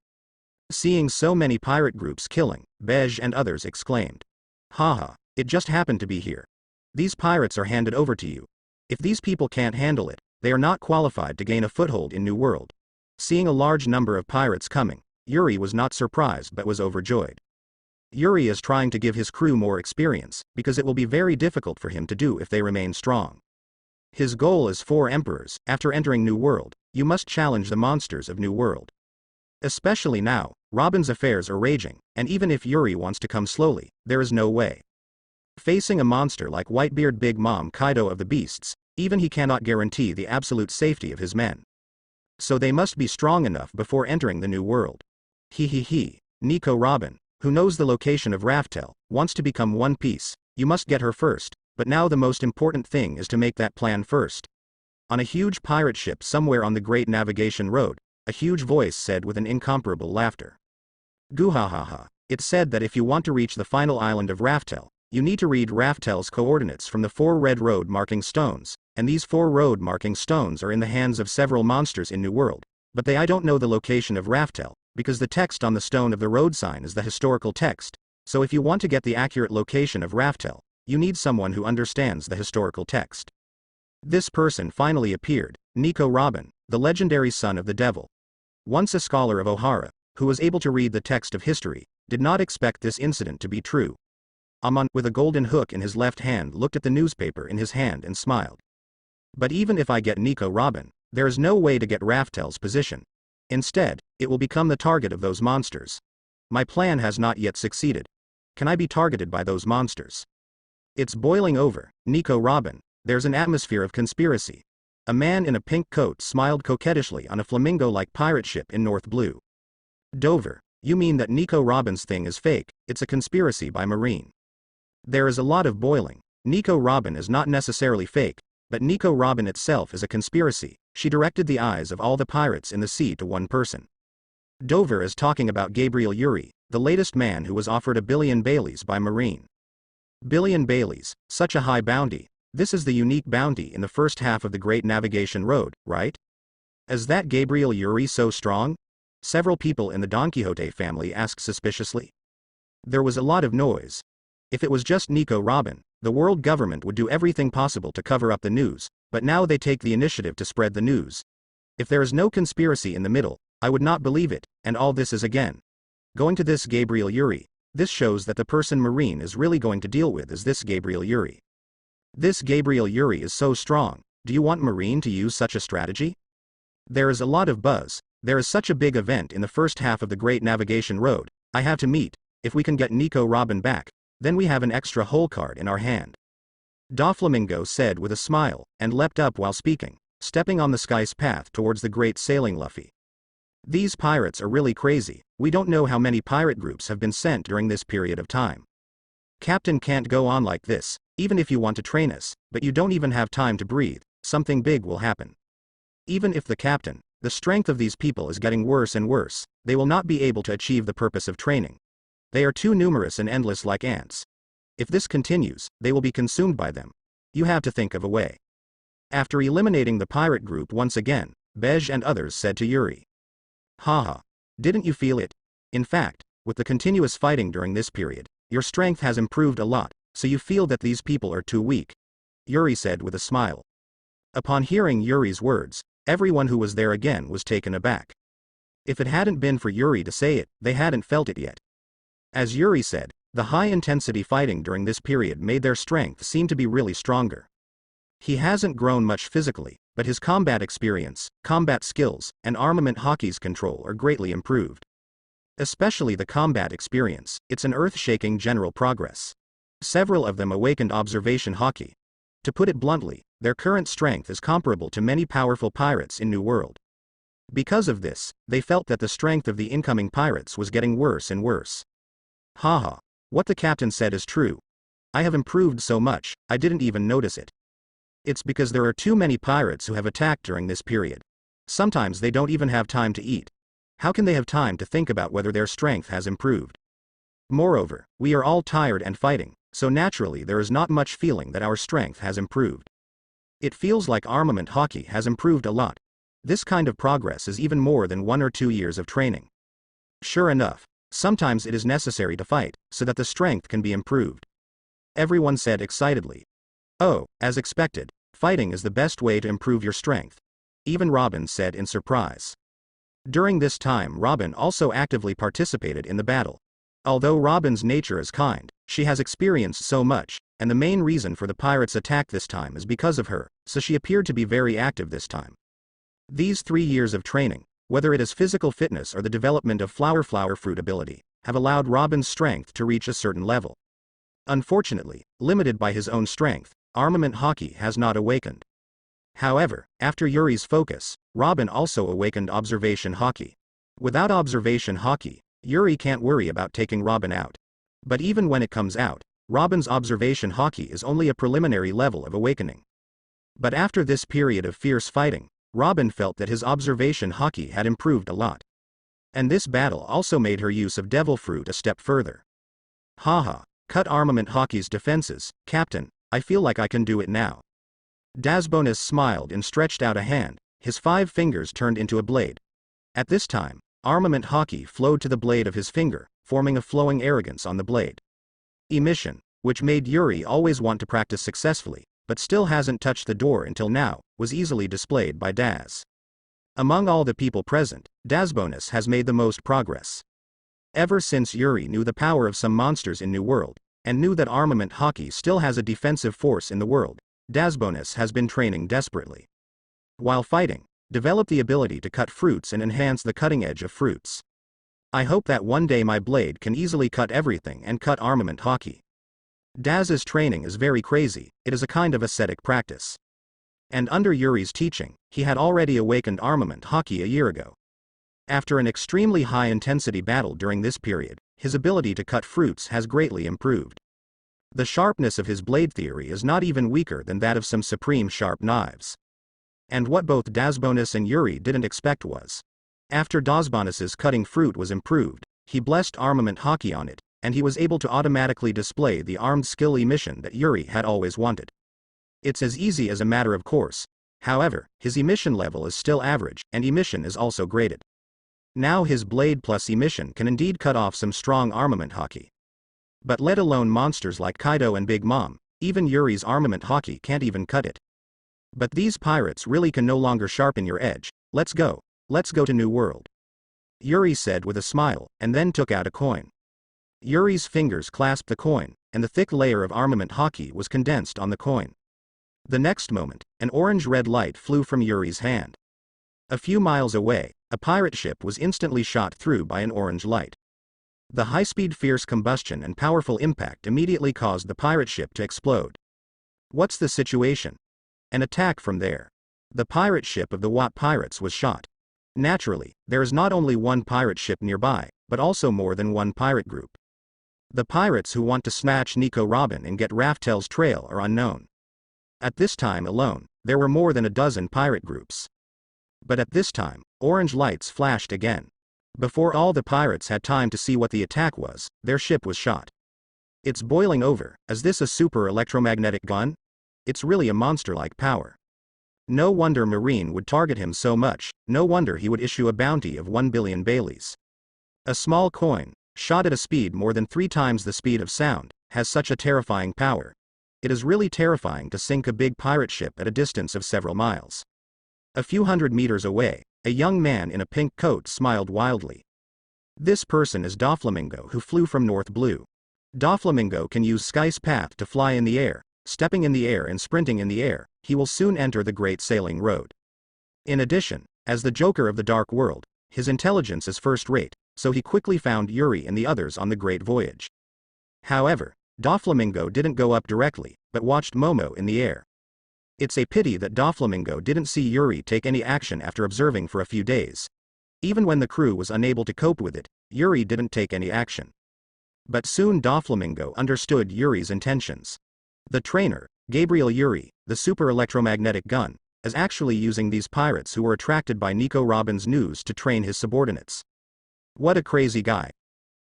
Seeing so many pirate groups killing, Bej and others exclaimed. Haha, it just happened to be here. These pirates are handed over to you. If these people can't handle it, they are not qualified to gain a foothold in New World. Seeing a large number of pirates coming, Yuri was not surprised but was overjoyed. Yuri is trying to give his crew more experience, because it will be very difficult for him to do if they remain strong. His goal is 4 emperors. After entering New World, you must challenge the monsters of New World. Especially now, Robin's affairs are raging, and even if Yuri wants to come slowly, there is no way. Facing a monster like Whitebeard Big Mom Kaido of the Beasts, even he cannot guarantee the absolute safety of his men. So they must be strong enough before entering the New World. Nico Robin, who knows the location of Raftel, wants to become One Piece. You must get her first, but now the most important thing is to make that plan first. On a huge pirate ship somewhere on the Great Navigation Road, a huge voice said with an incomparable laughter. Guhahaha. It said that if you want to reach the final island of Raftel, you need to read Raftel's coordinates from the 4 red road marking stones, and these 4 road marking stones are in the hands of several monsters in New World, but I don't know the location of Raftel, because the text on the stone of the road sign is the historical text, so if you want to get the accurate location of Raftel, you need someone who understands the historical text. This person finally appeared, Nico Robin, the legendary son of the devil. Once a scholar of Ohara, who was able to read the text of history, did not expect this incident to be true. Amon, with a golden hook in his left hand, looked at the newspaper in his hand and smiled. But even if I get Nico Robin, there is no way to get Raftel's position. Instead, it will become the target of those monsters. My plan has not yet succeeded. Can I be targeted by those monsters? It's boiling over, Nico Robin. There's an atmosphere of conspiracy. A man in a pink coat smiled coquettishly on a flamingo-like pirate ship in North Blue. Dover, you mean that Nico Robin's thing is fake? It's a conspiracy by Marine. There is a lot of boiling. Nico Robin is not necessarily fake, but Nico Robin itself is a conspiracy. She directed the eyes of all the pirates in the sea to one person. Dover is talking about Gabriel Yuri, the latest man who was offered 1 billion Baileys by Marine. Billion Baileys, such a high bounty. This is the unique bounty in the first half of the Great Navigation Road, right? Is that Gabriel Yuri so strong? Several people in the Don Quixote family asked suspiciously. There was a lot of noise. If it was just Nico Robin, the world government would do everything possible to cover up the news, but now they take the initiative to spread the news. If there is no conspiracy in the middle, I would not believe it, and all this is again going to this Gabriel Yuri. This shows that the person Marine is really going to deal with is this Gabriel Yuri. This Gabriel Yuri is so strong. Do you want Marine to use such a strategy? There is a lot of buzz. There is such a big event in the first half of the Great Navigation Road. I have to meet. If we can get Nico Robin back, then we have an extra hole card in our hand. Doflamingo said with a smile, and leapt up while speaking, stepping on the sky's path towards the great sailing Luffy. These pirates are really crazy. We don't know how many pirate groups have been sent during this period of time. Captain can't go on like this, even if you want to train us, but you don't even have time to breathe. Something big will happen. Even if the captain, the strength of these people is getting worse and worse, they will not be able to achieve the purpose of training. They are too numerous and endless like ants. If this continues, they will be consumed by them. You have to think of a way. After eliminating the pirate group once again, Bej and others said to Yuri. Haha. Didn't you feel it? In fact, with the continuous fighting during this period, your strength has improved a lot, so you feel that these people are too weak. Yuri said with a smile. Upon hearing Yuri's words, everyone who was there again was taken aback. If it hadn't been for Yuri to say it, they hadn't felt it yet. As Yuri said, the high-intensity fighting during this period made their strength seem to be really stronger. He hasn't grown much physically, but his combat experience, combat skills, and armament hockey's control are greatly improved. Especially the combat experience, it's an earth-shaking general progress. Several of them awakened observation hockey. To put it bluntly, their current strength is comparable to many powerful pirates in New World. Because of this, they felt that the strength of the incoming pirates was getting worse and worse. Haha. What the captain said is true. I have improved so much, I didn't even notice it. It's because there are too many pirates who have attacked during this period. Sometimes they don't even have time to eat. How can they have time to think about whether their strength has improved? Moreover, we are all tired and fighting, so naturally there is not much feeling that our strength has improved. It feels like armament hockey has improved a lot. This kind of progress is even more than 1 or 2 years of training. Sure enough, sometimes it is necessary to fight, so that the strength can be improved. Everyone said excitedly. Oh, as expected, fighting is the best way to improve your strength. Even Robin said in surprise. During this time Robin also actively participated in the battle. Although Robin's nature is kind, she has experienced so much, and the main reason for the pirates' attack this time is because of her, so she appeared to be very active this time. These 3 years of training, whether it is physical fitness or the development of flower fruit ability, have allowed Robin's strength to reach a certain level. Unfortunately, limited by his own strength, armament hockey has not awakened. However, after Yuri's focus, Robin also awakened observation hockey. Without observation hockey, Yuri can't worry about taking Robin out. But even when it comes out, Robin's observation hockey is only a preliminary level of awakening. But after this period of fierce fighting, Robin felt that his observation hockey had improved a lot. And this battle also made her use of devil fruit a step further. Haha, cut armament hockey's defenses, Captain, I feel like I can do it now. Dasbonus smiled and stretched out a hand, his 5 fingers turned into a blade. At this time, armament hockey flowed to the blade of his finger, forming a flowing arrogance on the blade. Emission, which made Yuri always want to practice successfully, but still hasn't touched the door until now, was easily displayed by Daz. Among all the people present, Dasbonus has made the most progress. Ever since Yuri knew the power of some monsters in New World, and knew that armament hockey still has a defensive force in the world, Dasbonus has been training desperately. While fighting, develop the ability to cut fruits and enhance the cutting edge of fruits. I hope that one day my blade can easily cut everything and cut armament hockey. Daz's training is very crazy, it is a kind of ascetic practice. And under Yuri's teaching, he had already awakened armament hockey a year ago. After an extremely high-intensity battle during this period, his ability to cut fruits has greatly improved. The sharpness of his blade theory is not even weaker than that of some supreme sharp knives. And what both Dasbonus and Yuri didn't expect was, after Dasbonus's cutting fruit was improved, he blessed armament hockey on it, and he was able to automatically display the armed skill emission that Yuri had always wanted. It's as easy as a matter of course. However, his emission level is still average, and emission is also graded. Now his blade plus emission can indeed cut off some strong armament hockey. But let alone monsters like Kaido and Big Mom, even Yuri's armament hockey can't even cut it. But these pirates really can no longer sharpen your edge. Let's go to New World. Yuri said with a smile, and then took out a coin. Yuri's fingers clasped the coin, and the thick layer of armament hockey was condensed on the coin. The next moment, an orange-red light flew from Yuri's hand. A few miles away, a pirate ship was instantly shot through by an orange light. The high-speed fierce combustion and powerful impact immediately caused the pirate ship to explode. What's the situation? An attack from there. The pirate ship of the Wat pirates was shot. Naturally, there is not only one pirate ship nearby, but also more than one pirate group. The pirates who want to snatch Nico Robin and get Raftel's trail are unknown. At this time alone, there were more than a dozen pirate groups. But at this time, orange lights flashed again. Before all the pirates had time to see what the attack was, their ship was shot. It's boiling over. Is this a super electromagnetic gun? It's really a monster-like power. No wonder Marine would target him so much, no wonder he would issue a bounty of 1 billion Baileys. A small coin, shot at a speed more than 3 times the speed of sound, has such a terrifying power. It is really terrifying to sink a big pirate ship at a distance of several miles. A few hundred meters away, a young man in a pink coat smiled wildly. This person is Doflamingo, who flew from North Blue. Doflamingo can use Sky's path to fly in the air, stepping in the air and sprinting in the air. He will soon enter the Great Sailing Road. In addition, as the Joker of the Dark World, his intelligence is first-rate, so he quickly found Yuri and the others on the Great Voyage. However, Doflamingo didn't go up directly, but watched Momo in the air. It's a pity that Doflamingo didn't see Yuri take any action after observing for a few days. Even when the crew was unable to cope with it, Yuri didn't take any action. But soon Doflamingo understood Yuri's intentions. The trainer, Gabriel Yuri, the super electromagnetic gun, is actually using these pirates who were attracted by Nico Robin's news to train his subordinates. What a crazy guy.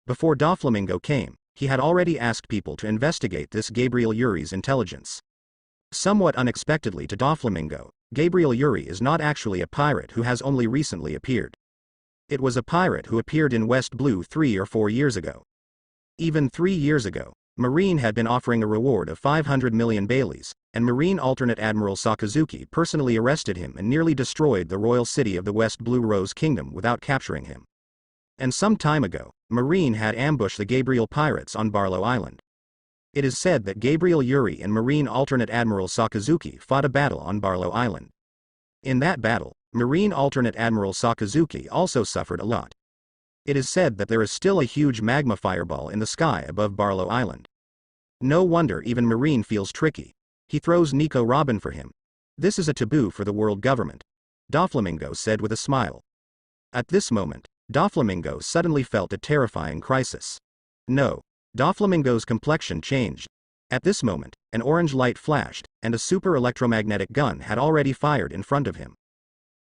Before Doflamingo came, he had already asked people to investigate this Gabriel Yuri's intelligence. Somewhat unexpectedly to Doflamingo, Gabriel Yuri is not actually a pirate who has only recently appeared. It was a pirate who appeared in West Blue 3 or 4 years ago. Even 3 years ago, Marine had been offering a reward of 500 million Baileys, and Marine Alternate Admiral Sakazuki personally arrested him and nearly destroyed the royal city of the West Blue Rose Kingdom without capturing him. And some time ago, Marine had ambushed the Gabriel pirates on Barlo Island. It is said that Gabriel Yuri and Marine Alternate Admiral Sakazuki fought a battle on Barlo Island. In that battle, Marine Alternate Admiral Sakazuki also suffered a lot. It is said that there is still a huge magma fireball in the sky above Barlo Island. No wonder even Marine feels tricky. He throws Nico Robin for him. This is a taboo for the world government, Doflamingo said with a smile. At this moment, Doflamingo suddenly felt a terrifying crisis. No. Doflamingo's complexion changed. At this moment, an orange light flashed, and a super electromagnetic gun had already fired in front of him.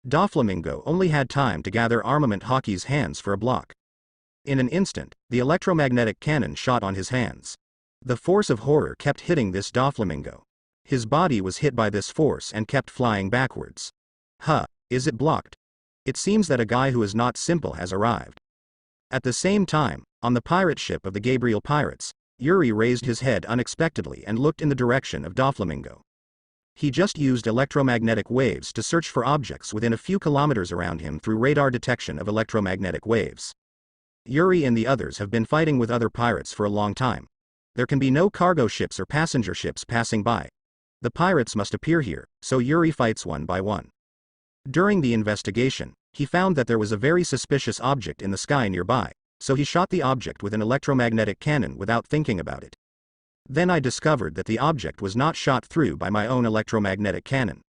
Doflamingo only had time to gather armament Hockey's hands for a block. In an instant, the electromagnetic cannon shot on his hands. The force of horror kept hitting this Doflamingo. His body was hit by this force and kept flying backwards. Is it blocked? It seems that a guy who is not simple has arrived. At the same time, on the pirate ship of the Gabriel pirates, Yuri raised his head unexpectedly and looked in the direction of Doflamingo. He just used electromagnetic waves to search for objects within a few kilometers around him through radar detection of electromagnetic waves. Yuri and the others have been fighting with other pirates for a long time. There can be no cargo ships or passenger ships passing by. The pirates must appear here, so Yuri fights one by one. During the investigation, he found that there was a very suspicious object in the sky nearby, so he shot the object with an electromagnetic cannon without thinking about it. Then I discovered that the object was not shot through by my own electromagnetic cannon.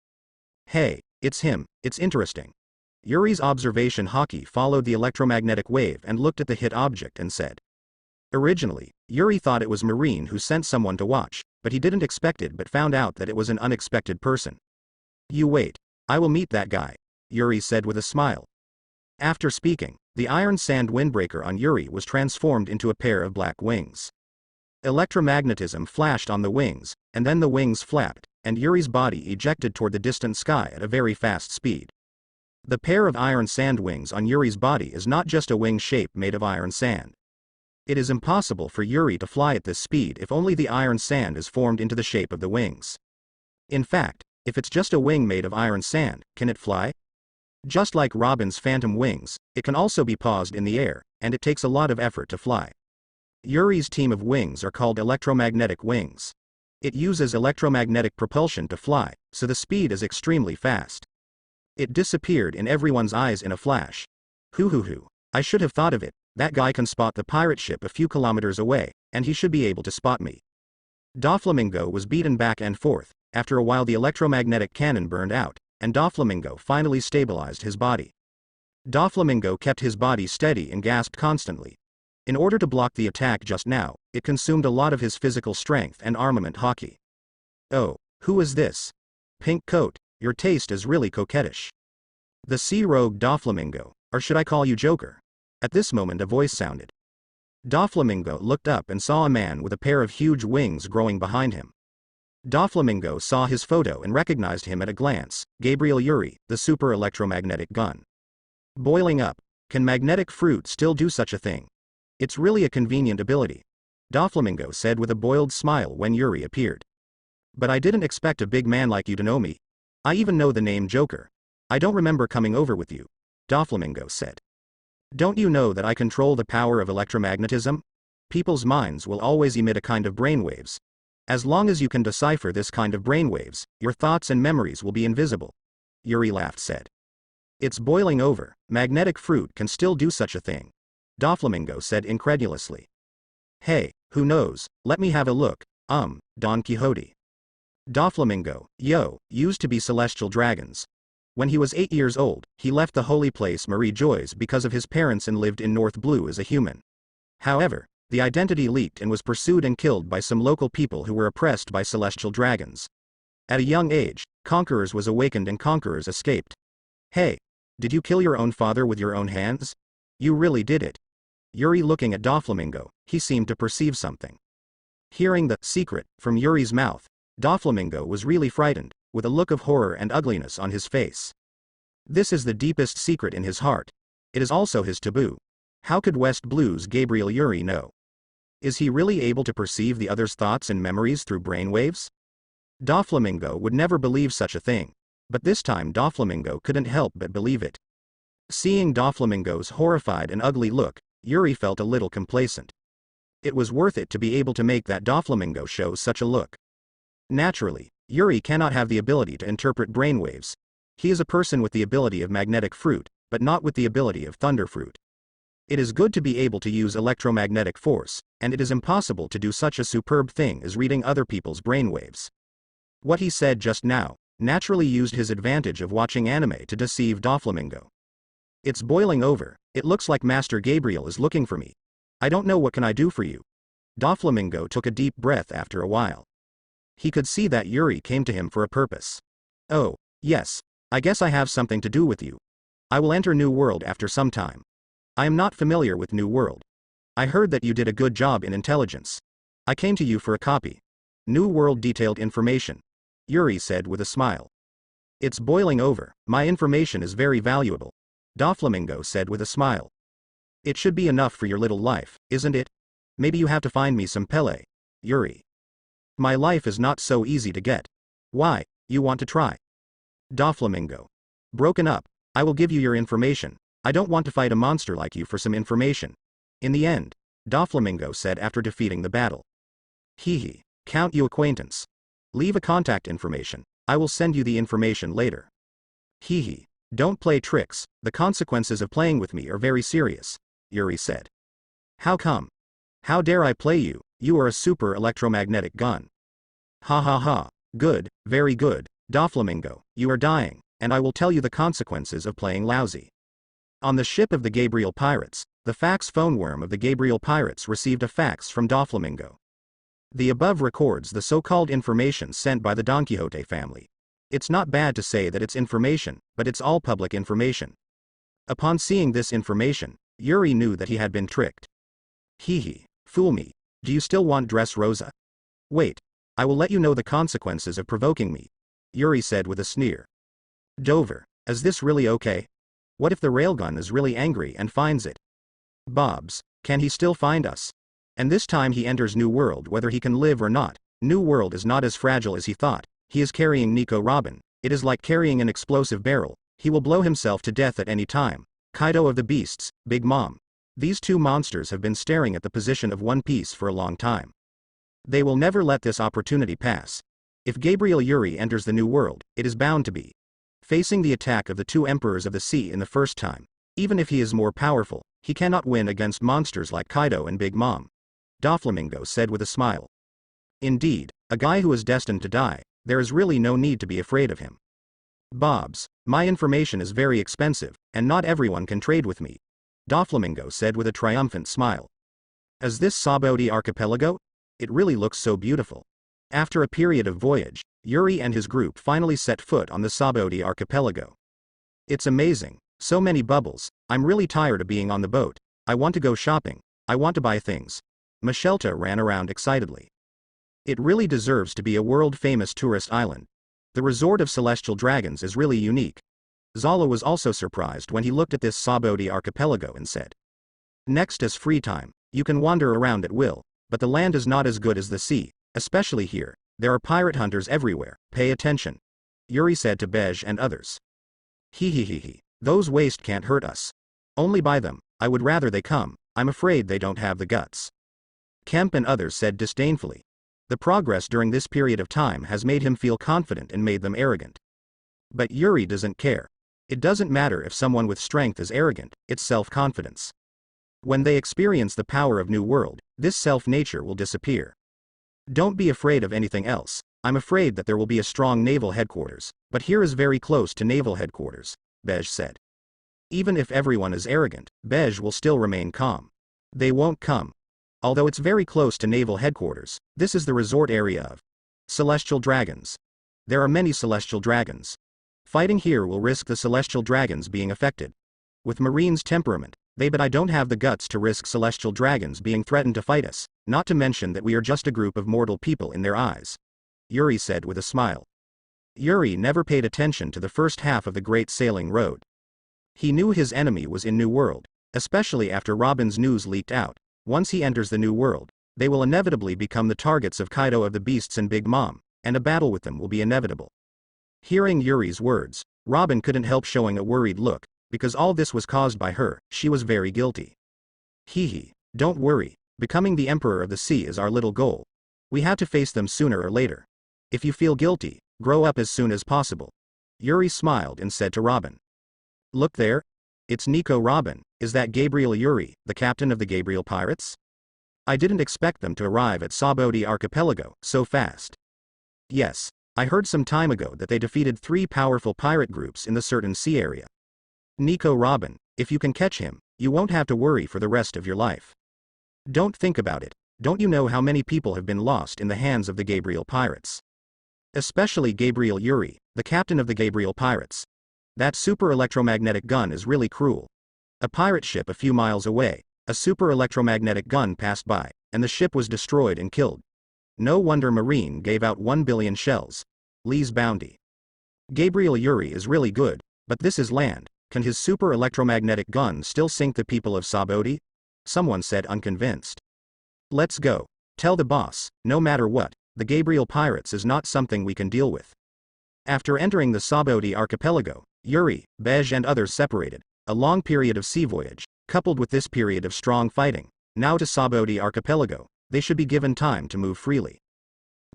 Hey, it's him, it's interesting. Yuri's observation Hockey followed the electromagnetic wave and looked at the hit object and said. Originally, Yuri thought it was Marine who sent someone to watch, but he didn't expect it but found out that it was an unexpected person. You wait, I will meet that guy, Yuri said with a smile. After speaking, the iron sand windbreaker on Yuri was transformed into a pair of black wings. Electromagnetism flashed on the wings, and then the wings flapped, and Yuri's body ejected toward the distant sky at a very fast speed. The pair of iron sand wings on Yuri's body is not just a wing shape made of iron sand. It is impossible for Yuri to fly at this speed if only the iron sand is formed into the shape of the wings. In fact, if it's just a wing made of iron sand, can it fly? Just like Robin's phantom wings, it can also be paused in the air, and it takes a lot of effort to fly. Yuri's team of wings are called electromagnetic wings. It uses electromagnetic propulsion to fly, so the speed is extremely fast. It disappeared in everyone's eyes in a flash. Hoo, I should have thought of it, that guy can spot the pirate ship a few kilometers away, and he should be able to spot me. Doflamingo was beaten back and forth. After a while the electromagnetic cannon burned out, and Doflamingo finally stabilized his body. Doflamingo kept his body steady and gasped constantly. In order to block the attack just now, it consumed a lot of his physical strength and armament Hockey. Oh, who is this? Pink coat, your taste is really coquettish. The sea rogue Doflamingo, or should I call you Joker? At this moment a voice sounded. Doflamingo looked up and saw a man with a pair of huge wings growing behind him. Doflamingo saw his photo and recognized him at a glance, Gabriel Yuri, the super electromagnetic gun. Boiling up, can magnetic fruit still do such a thing? It's really a convenient ability, Doflamingo said with a boiled smile when Yuri appeared. But I didn't expect a big man like you to know me. I even know the name Joker. I don't remember coming over with you, Doflamingo said. Don't you know that I control the power of electromagnetism? People's minds will always emit a kind of brainwaves. As long as you can decipher this kind of brainwaves, your thoughts and memories will be invisible, Yuri laughed said. It's boiling over, magnetic fruit can still do such a thing, Doflamingo said incredulously. Hey, who knows, let me have a look, Don Quixote. Doflamingo, used to be celestial dragons. When he was 8 years old, he left the holy place Marie Joy's because of his parents and lived in North Blue as a human. However, the identity leaked and was pursued and killed by some local people who were oppressed by celestial dragons. At a young age, conquerors was awakened and conquerors escaped. Hey, did you kill your own father with your own hands? You really did it. Yuri looking at Doflamingo, he seemed to perceive something. Hearing the secret from Yuri's mouth, Doflamingo was really frightened, with a look of horror and ugliness on his face. This is the deepest secret in his heart. It is also his taboo. How could West Blue's Gabriel Yuri know? Is he really able to perceive the other's thoughts and memories through brainwaves? Doflamingo would never believe such a thing. But this time Doflamingo couldn't help but believe it. Seeing Doflamingo's horrified and ugly look, Yuri felt a little complacent. It was worth it to be able to make that Doflamingo show such a look. Naturally, Yuri cannot have the ability to interpret brainwaves. He is a person with the ability of magnetic fruit, but not with the ability of thunder fruit. It is good to be able to use electromagnetic force, and it is impossible to do such a superb thing as reading other people's brainwaves. What he said just now naturally used his advantage of watching anime to deceive Doflamingo. It's boiling over. It looks like Master Gabriel is looking for me. I don't know what can I do for you. Doflamingo took a deep breath after a while. He could see that Yuri came to him for a purpose. Oh, yes, I guess I have something to do with you. I will enter New World after some time. I am not familiar with New World. I heard that you did a good job in intelligence. I came to you for a copy. New World detailed information, Yuri said with a smile. It's boiling over. My information is very valuable, Doflamingo said with a smile. It should be enough for your little life, isn't it? Maybe you have to find me some Pele, Yuri. My life is not so easy to get. Why, you want to try? Doflamingo. Broken up. I will give you your information. I don't want to fight a monster like you for some information. In the end, Doflamingo said after defeating the battle. Hee. Count you acquaintance. Leave a contact information. I will send you the information later. Hee. Don't play tricks. The consequences of playing with me are very serious, Yuri said. How come? How dare I play you? You are a super electromagnetic gun. Ha ha ha. Good, very good, Doflamingo, you are dying, and I will tell you the consequences of playing lousy. On the ship of the Gabriel Pirates, the fax phone worm of the Gabriel Pirates received a fax from Doflamingo. The above records the so-called information sent by the Don Quixote family. It's not bad to say that it's information, but it's all public information. Upon seeing this information, Yuri knew that he had been tricked. Hee. Fool me. Do you still want Dressrosa? Wait. I will let you know the consequences of provoking me, Yuri said with a sneer. Dover, is this really okay? What if the railgun is really angry and finds it? Bobs, can he still find us? And this time he enters New World whether he can live or not. New World is not as fragile as he thought. He is carrying Nico Robin. It is like carrying an explosive barrel. He will blow himself to death at any time. Kaido of the Beasts, Big Mom. These two monsters have been staring at the position of One Piece for a long time. They will never let this opportunity pass. If Gabriel Yuri enters the New World, it is bound to be facing the attack of the two Emperors of the Sea in the first time. Even if he is more powerful, he cannot win against monsters like Kaido and Big Mom, Doflamingo said with a smile. Indeed, a guy who is destined to die, there is really no need to be afraid of him. Bobs, my information is very expensive, and not everyone can trade with me, Doflamingo said with a triumphant smile. Is this Sabaody archipelago? It really looks so beautiful. After a period of voyage, Yuri and his group finally set foot on the Sabaody archipelago. It's amazing, so many bubbles. I'm really tired of being on the boat. I want to go shopping. I want to buy things. Michelta ran around excitedly. It really deserves to be a world-famous tourist island. The resort of celestial dragons is really unique. Zala was also surprised when he looked at this Sabaody archipelago and said. Next is free time. You can wander around at will, but the land is not as good as the sea, especially here. There are pirate hunters everywhere. Pay attention, Yuri said to Bej and others. Hee. Those waste can't hurt us. Only buy them. I would rather they come. I'm afraid they don't have the guts. Kemp and others said disdainfully. The progress during this period of time has made him feel confident and made them arrogant. But Yuri doesn't care. It doesn't matter if someone with strength is arrogant, it's self-confidence. When they experience the power of New World, this self-nature will disappear. Don't be afraid of anything else. I'm afraid that there will be a strong naval headquarters, but here is very close to naval headquarters, Bej said. Even if everyone is arrogant, Bej will still remain calm. They won't come. Although it's very close to naval headquarters, this is the resort area of celestial dragons. there are many celestial dragons. Fighting here will risk the celestial dragons being affected. With Marine's temperament, but I don't have the guts to risk celestial dragons being threatened to fight us, not to mention that we are just a group of mortal people in their eyes. Yuri said with a smile. Yuri never paid attention to the first half of the Great Sailing Road. He knew his enemy was in New World, especially after Robin's news leaked out. Once he enters the New World, they will inevitably become the targets of Kaido of the Beasts and Big Mom, and a battle with them will be inevitable. Hearing Yuri's words, Robin couldn't help showing a worried look, because all this was caused by her. She was very guilty. Hee, don't worry, becoming the Emperor of the Sea is our little goal. We have to face them sooner or later. If you feel guilty, grow up as soon as possible. Yuri smiled and said to Robin. Look there. It's Nico. Robin, is that Gabriel Yuri, the captain of the Gabriel Pirates? I didn't expect them to arrive at Sabaody Archipelago so fast. Yes, I heard some time ago that they defeated 3 powerful pirate groups in the certain sea area. Nico. Robin, if you can catch him, you won't have to worry for the rest of your life. Don't think about it. Don't you know how many people have been lost in the hands of the Gabriel Pirates? Especially Gabriel Yuri, the captain of the Gabriel Pirates. That super electromagnetic gun is really cruel. A pirate ship a few miles away, a super electromagnetic gun passed by, and the ship was destroyed and killed. No wonder Marine gave out 1 billion shells. Lee's bounty. Gabriel Yuri is really good, but this is land. Can his super electromagnetic gun still sink the people of Sabaody? Someone said unconvinced. Let's go. Tell the boss, no matter what, the Gabriel Pirates is not something we can deal with. After entering the Sabaody Archipelago, Yuri, Bej and others separated. A long period of sea voyage, coupled with this period of strong fighting, now to Sabaody Archipelago, they should be given time to move freely.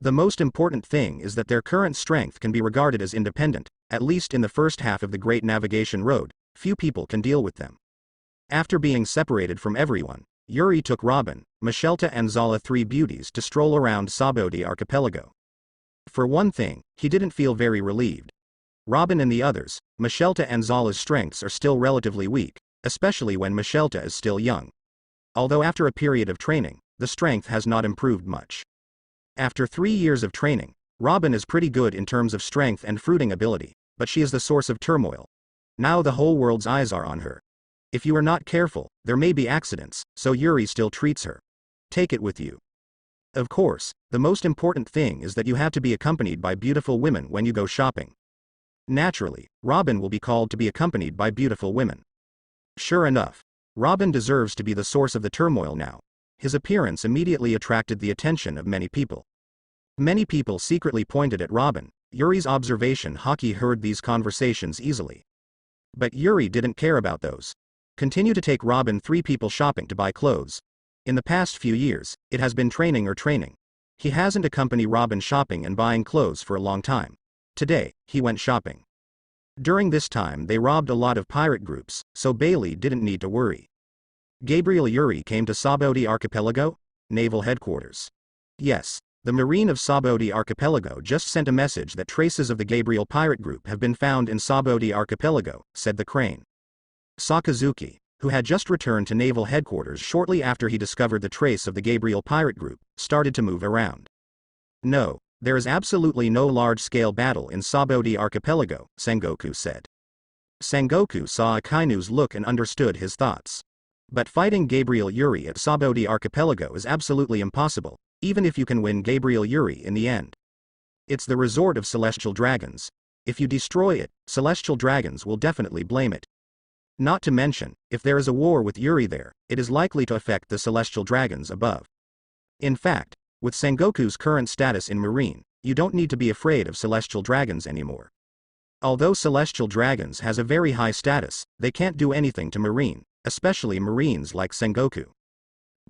The most important thing is that their current strength can be regarded as independent, at least in the first half of the Great Navigation Road. Few people can deal with them. After being separated from everyone, Yuri took Robin, Michelta and Zala, 3 beauties, to stroll around Sabaody Archipelago. For one thing, he didn't feel very relieved. Robin and the others, Michelta and Zala's strengths are still relatively weak, especially when Michelta is still young. Although after a period of training, the strength has not improved much. After 3 years of training, Robin is pretty good in terms of strength and fruiting ability, but she is the source of turmoil. Now the whole world's eyes are on her. If you are not careful, there may be accidents, so Yuri still treats her. Take it with you. Of course, the most important thing is that you have to be accompanied by beautiful women when you go shopping. Naturally, Robin will be called to be accompanied by beautiful women. Sure enough, Robin deserves to be the source of the turmoil now. His appearance immediately attracted the attention of many people. Many people secretly pointed at Robin. Yuri's observation Haki heard these conversations easily. But Yuri didn't care about those. Continue to take Robin 3 people shopping to buy clothes. In the past few years, it has been training. He hasn't accompanied Robin shopping and buying clothes for a long time. Today, he went shopping. During this time they robbed a lot of pirate groups, so Bailey didn't need to worry. Gabriel Yuri came to Sabaody Archipelago? Naval Headquarters. Yes, the Marine of Sabaody Archipelago just sent a message that traces of the Gabriel Pirate Group have been found in Sabaody Archipelago, said the Crane. Sakazuki, who had just returned to Naval Headquarters shortly after he discovered the trace of the Gabriel Pirate Group, started to move around. No, there is absolutely no large-scale battle in Sabaody Archipelago, Sengoku said. Sengoku saw Akainu's look and understood his thoughts. But fighting Gabriel Yuri at Sabaody Archipelago is absolutely impossible, even if you can win Gabriel Yuri in the end. It's the resort of celestial dragons. If you destroy it, celestial dragons will definitely blame it. Not to mention, if there is a war with Yuri there, it is likely to affect the celestial dragons above. In fact, with Sengoku's current status in Marine, you don't need to be afraid of celestial dragons anymore. Although celestial dragons has a very high status, they can't do anything to Marine, especially Marines like Sengoku.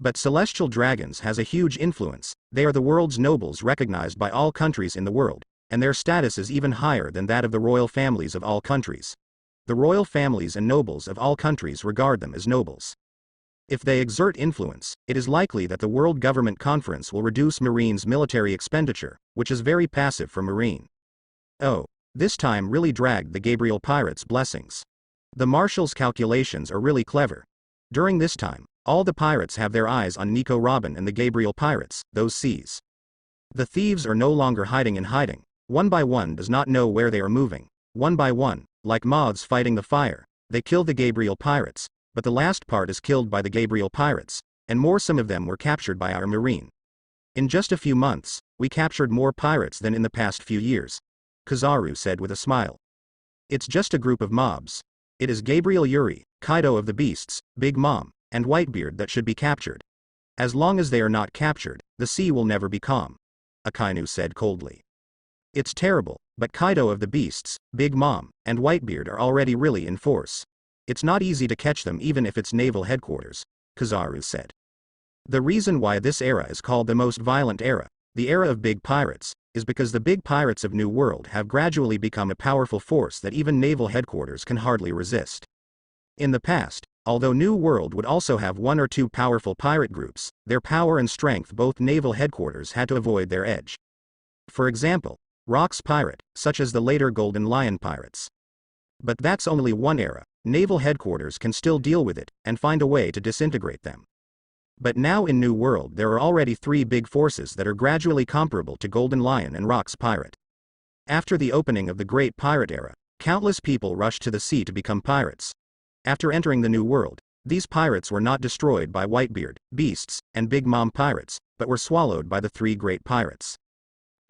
But celestial dragons has a huge influence. They are the world's nobles recognized by all countries in the world, and their status is even higher than that of the royal families of all countries. The royal families and nobles of all countries regard them as nobles. If they exert influence, it is likely that the World Government Conference will reduce Marine's military expenditure, which is very passive for Marine. Oh, this time really dragged the Gabriel Pirates' blessings. The Marshal's calculations are really clever. During this time, all the pirates have their eyes on Nico Robin and the Gabriel Pirates, those seas. The thieves are no longer hiding in hiding, One by one does not know where they are moving. One by one, like moths fighting the fire, they kill the Gabriel pirates, but the last part is killed by the Gabriel pirates, and some of them were captured by our marine. In just a few months, we captured more pirates than in the past few years, Kizaru said with a smile. It's just a group of mobs. It is Gabriel Yuri, Kaido of the Beasts, Big Mom, and Whitebeard that should be captured. As long as they are not captured, the sea will never be calm, Akainu said coldly. It's terrible, but Kaido of the Beasts, Big Mom, and Whitebeard are already really in force. It's not easy to catch them even if it's naval headquarters, Kizaru said. The reason why this era is called the most violent era, the era of big pirates, is because the big pirates of New World have gradually become a powerful force that even naval headquarters can hardly resist. In the past, although New World would also have one or two powerful pirate groups, their power and strength both naval headquarters had to avoid their edge. For example, Rock's pirate, such as the later Golden Lion pirates. But that's only one era, naval headquarters can still deal with it, and find a way to disintegrate them. But now in New World there are already three big forces that are gradually comparable to Golden Lion and Rock's pirate. After the opening of the Great Pirate Era, countless people rushed to the sea to become pirates. After entering the New World, these pirates were not destroyed by Whitebeard, Beasts, and Big Mom pirates, but were swallowed by the three great pirates.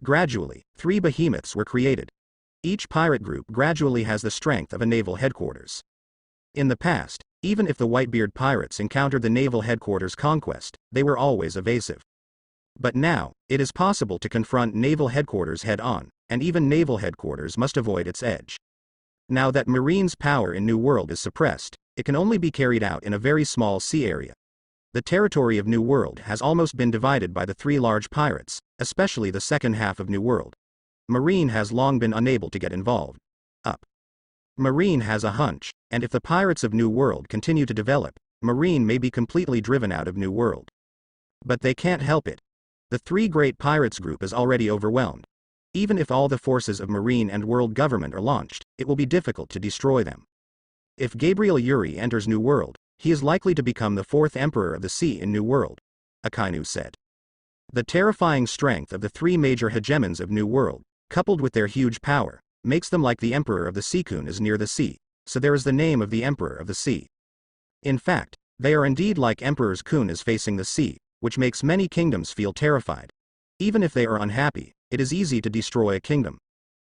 Gradually, three behemoths were created. Each pirate group gradually has the strength of a naval headquarters. In the past, even if the Whitebeard pirates encountered the naval headquarters conquest, they were always evasive. But now, it is possible to confront naval headquarters head-on, and even naval headquarters must avoid its edge. Now that Marine's power in New World is suppressed, it can only be carried out in a very small sea area. The territory of New World has almost been divided by the three large pirates, especially the second half of New World. Marine has long been unable to get involved. Marine has a hunch, and if the pirates of New World continue to develop, Marine may be completely driven out of New World. But they can't help it. The three great pirates group is already overwhelmed. Even if all the forces of Marine and world government are launched, it will be difficult to destroy them. If Gabriel Yuri enters New World, he is likely to become the fourth emperor of the sea in New World, Akainu said. The terrifying strength of the three major hegemons of New World, coupled with their huge power, makes them like the emperor of the sea-kun is near the sea, so there is the name of the emperor of the sea. In fact, they are indeed like emperor's kun is facing the sea, which makes many kingdoms feel terrified. Even if they are unhappy, it is easy to destroy a kingdom.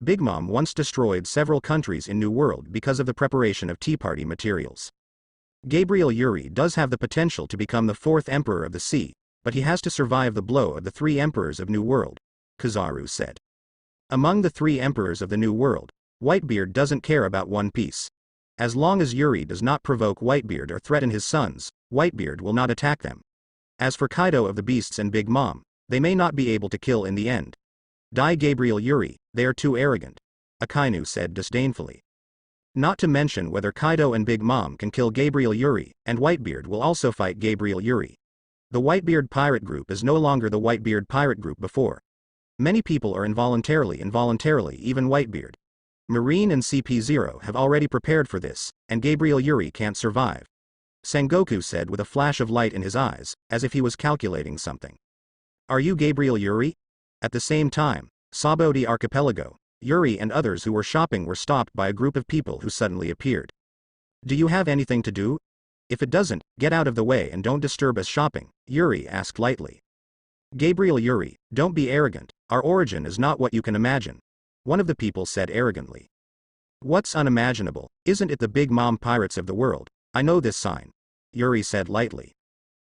Big Mom once destroyed several countries in New World because of the preparation of Tea Party materials. Gabriel Yuri does have the potential to become the fourth emperor of the sea, but he has to survive the blow of the three emperors of New World, Kizaru said. Among the three emperors of the New World, Whitebeard doesn't care about One Piece. As long as Yuri does not provoke Whitebeard or threaten his sons, Whitebeard will not attack them. As for Kaido of the Beasts and Big Mom, they may not be able to kill in the end. Die Gabriel Yuri, they are too arrogant, Akainu said disdainfully. Not to mention whether Kaido and Big Mom can kill Gabriel Yuri, and Whitebeard will also fight Gabriel Yuri. The Whitebeard pirate group is no longer the Whitebeard pirate group before. Many people are involuntarily even Whitebeard. Marine and CP0 have already prepared for this, and Gabriel Yuri can't survive, Sengoku said with a flash of light in his eyes, as if he was calculating something. Are you Gabriel Yuri? At the same time, Sabaody archipelago, Yuri and others who were shopping were stopped by a group of people who suddenly appeared. Do you have anything to do? If it doesn't, get out of the way and don't disturb us shopping, Yuri asked lightly. Gabriel Yuri, don't be arrogant, our origin is not what you can imagine, one of the people said arrogantly. What's unimaginable, isn't it the Big Mom pirates of the world? I know this sign, Yuri said lightly.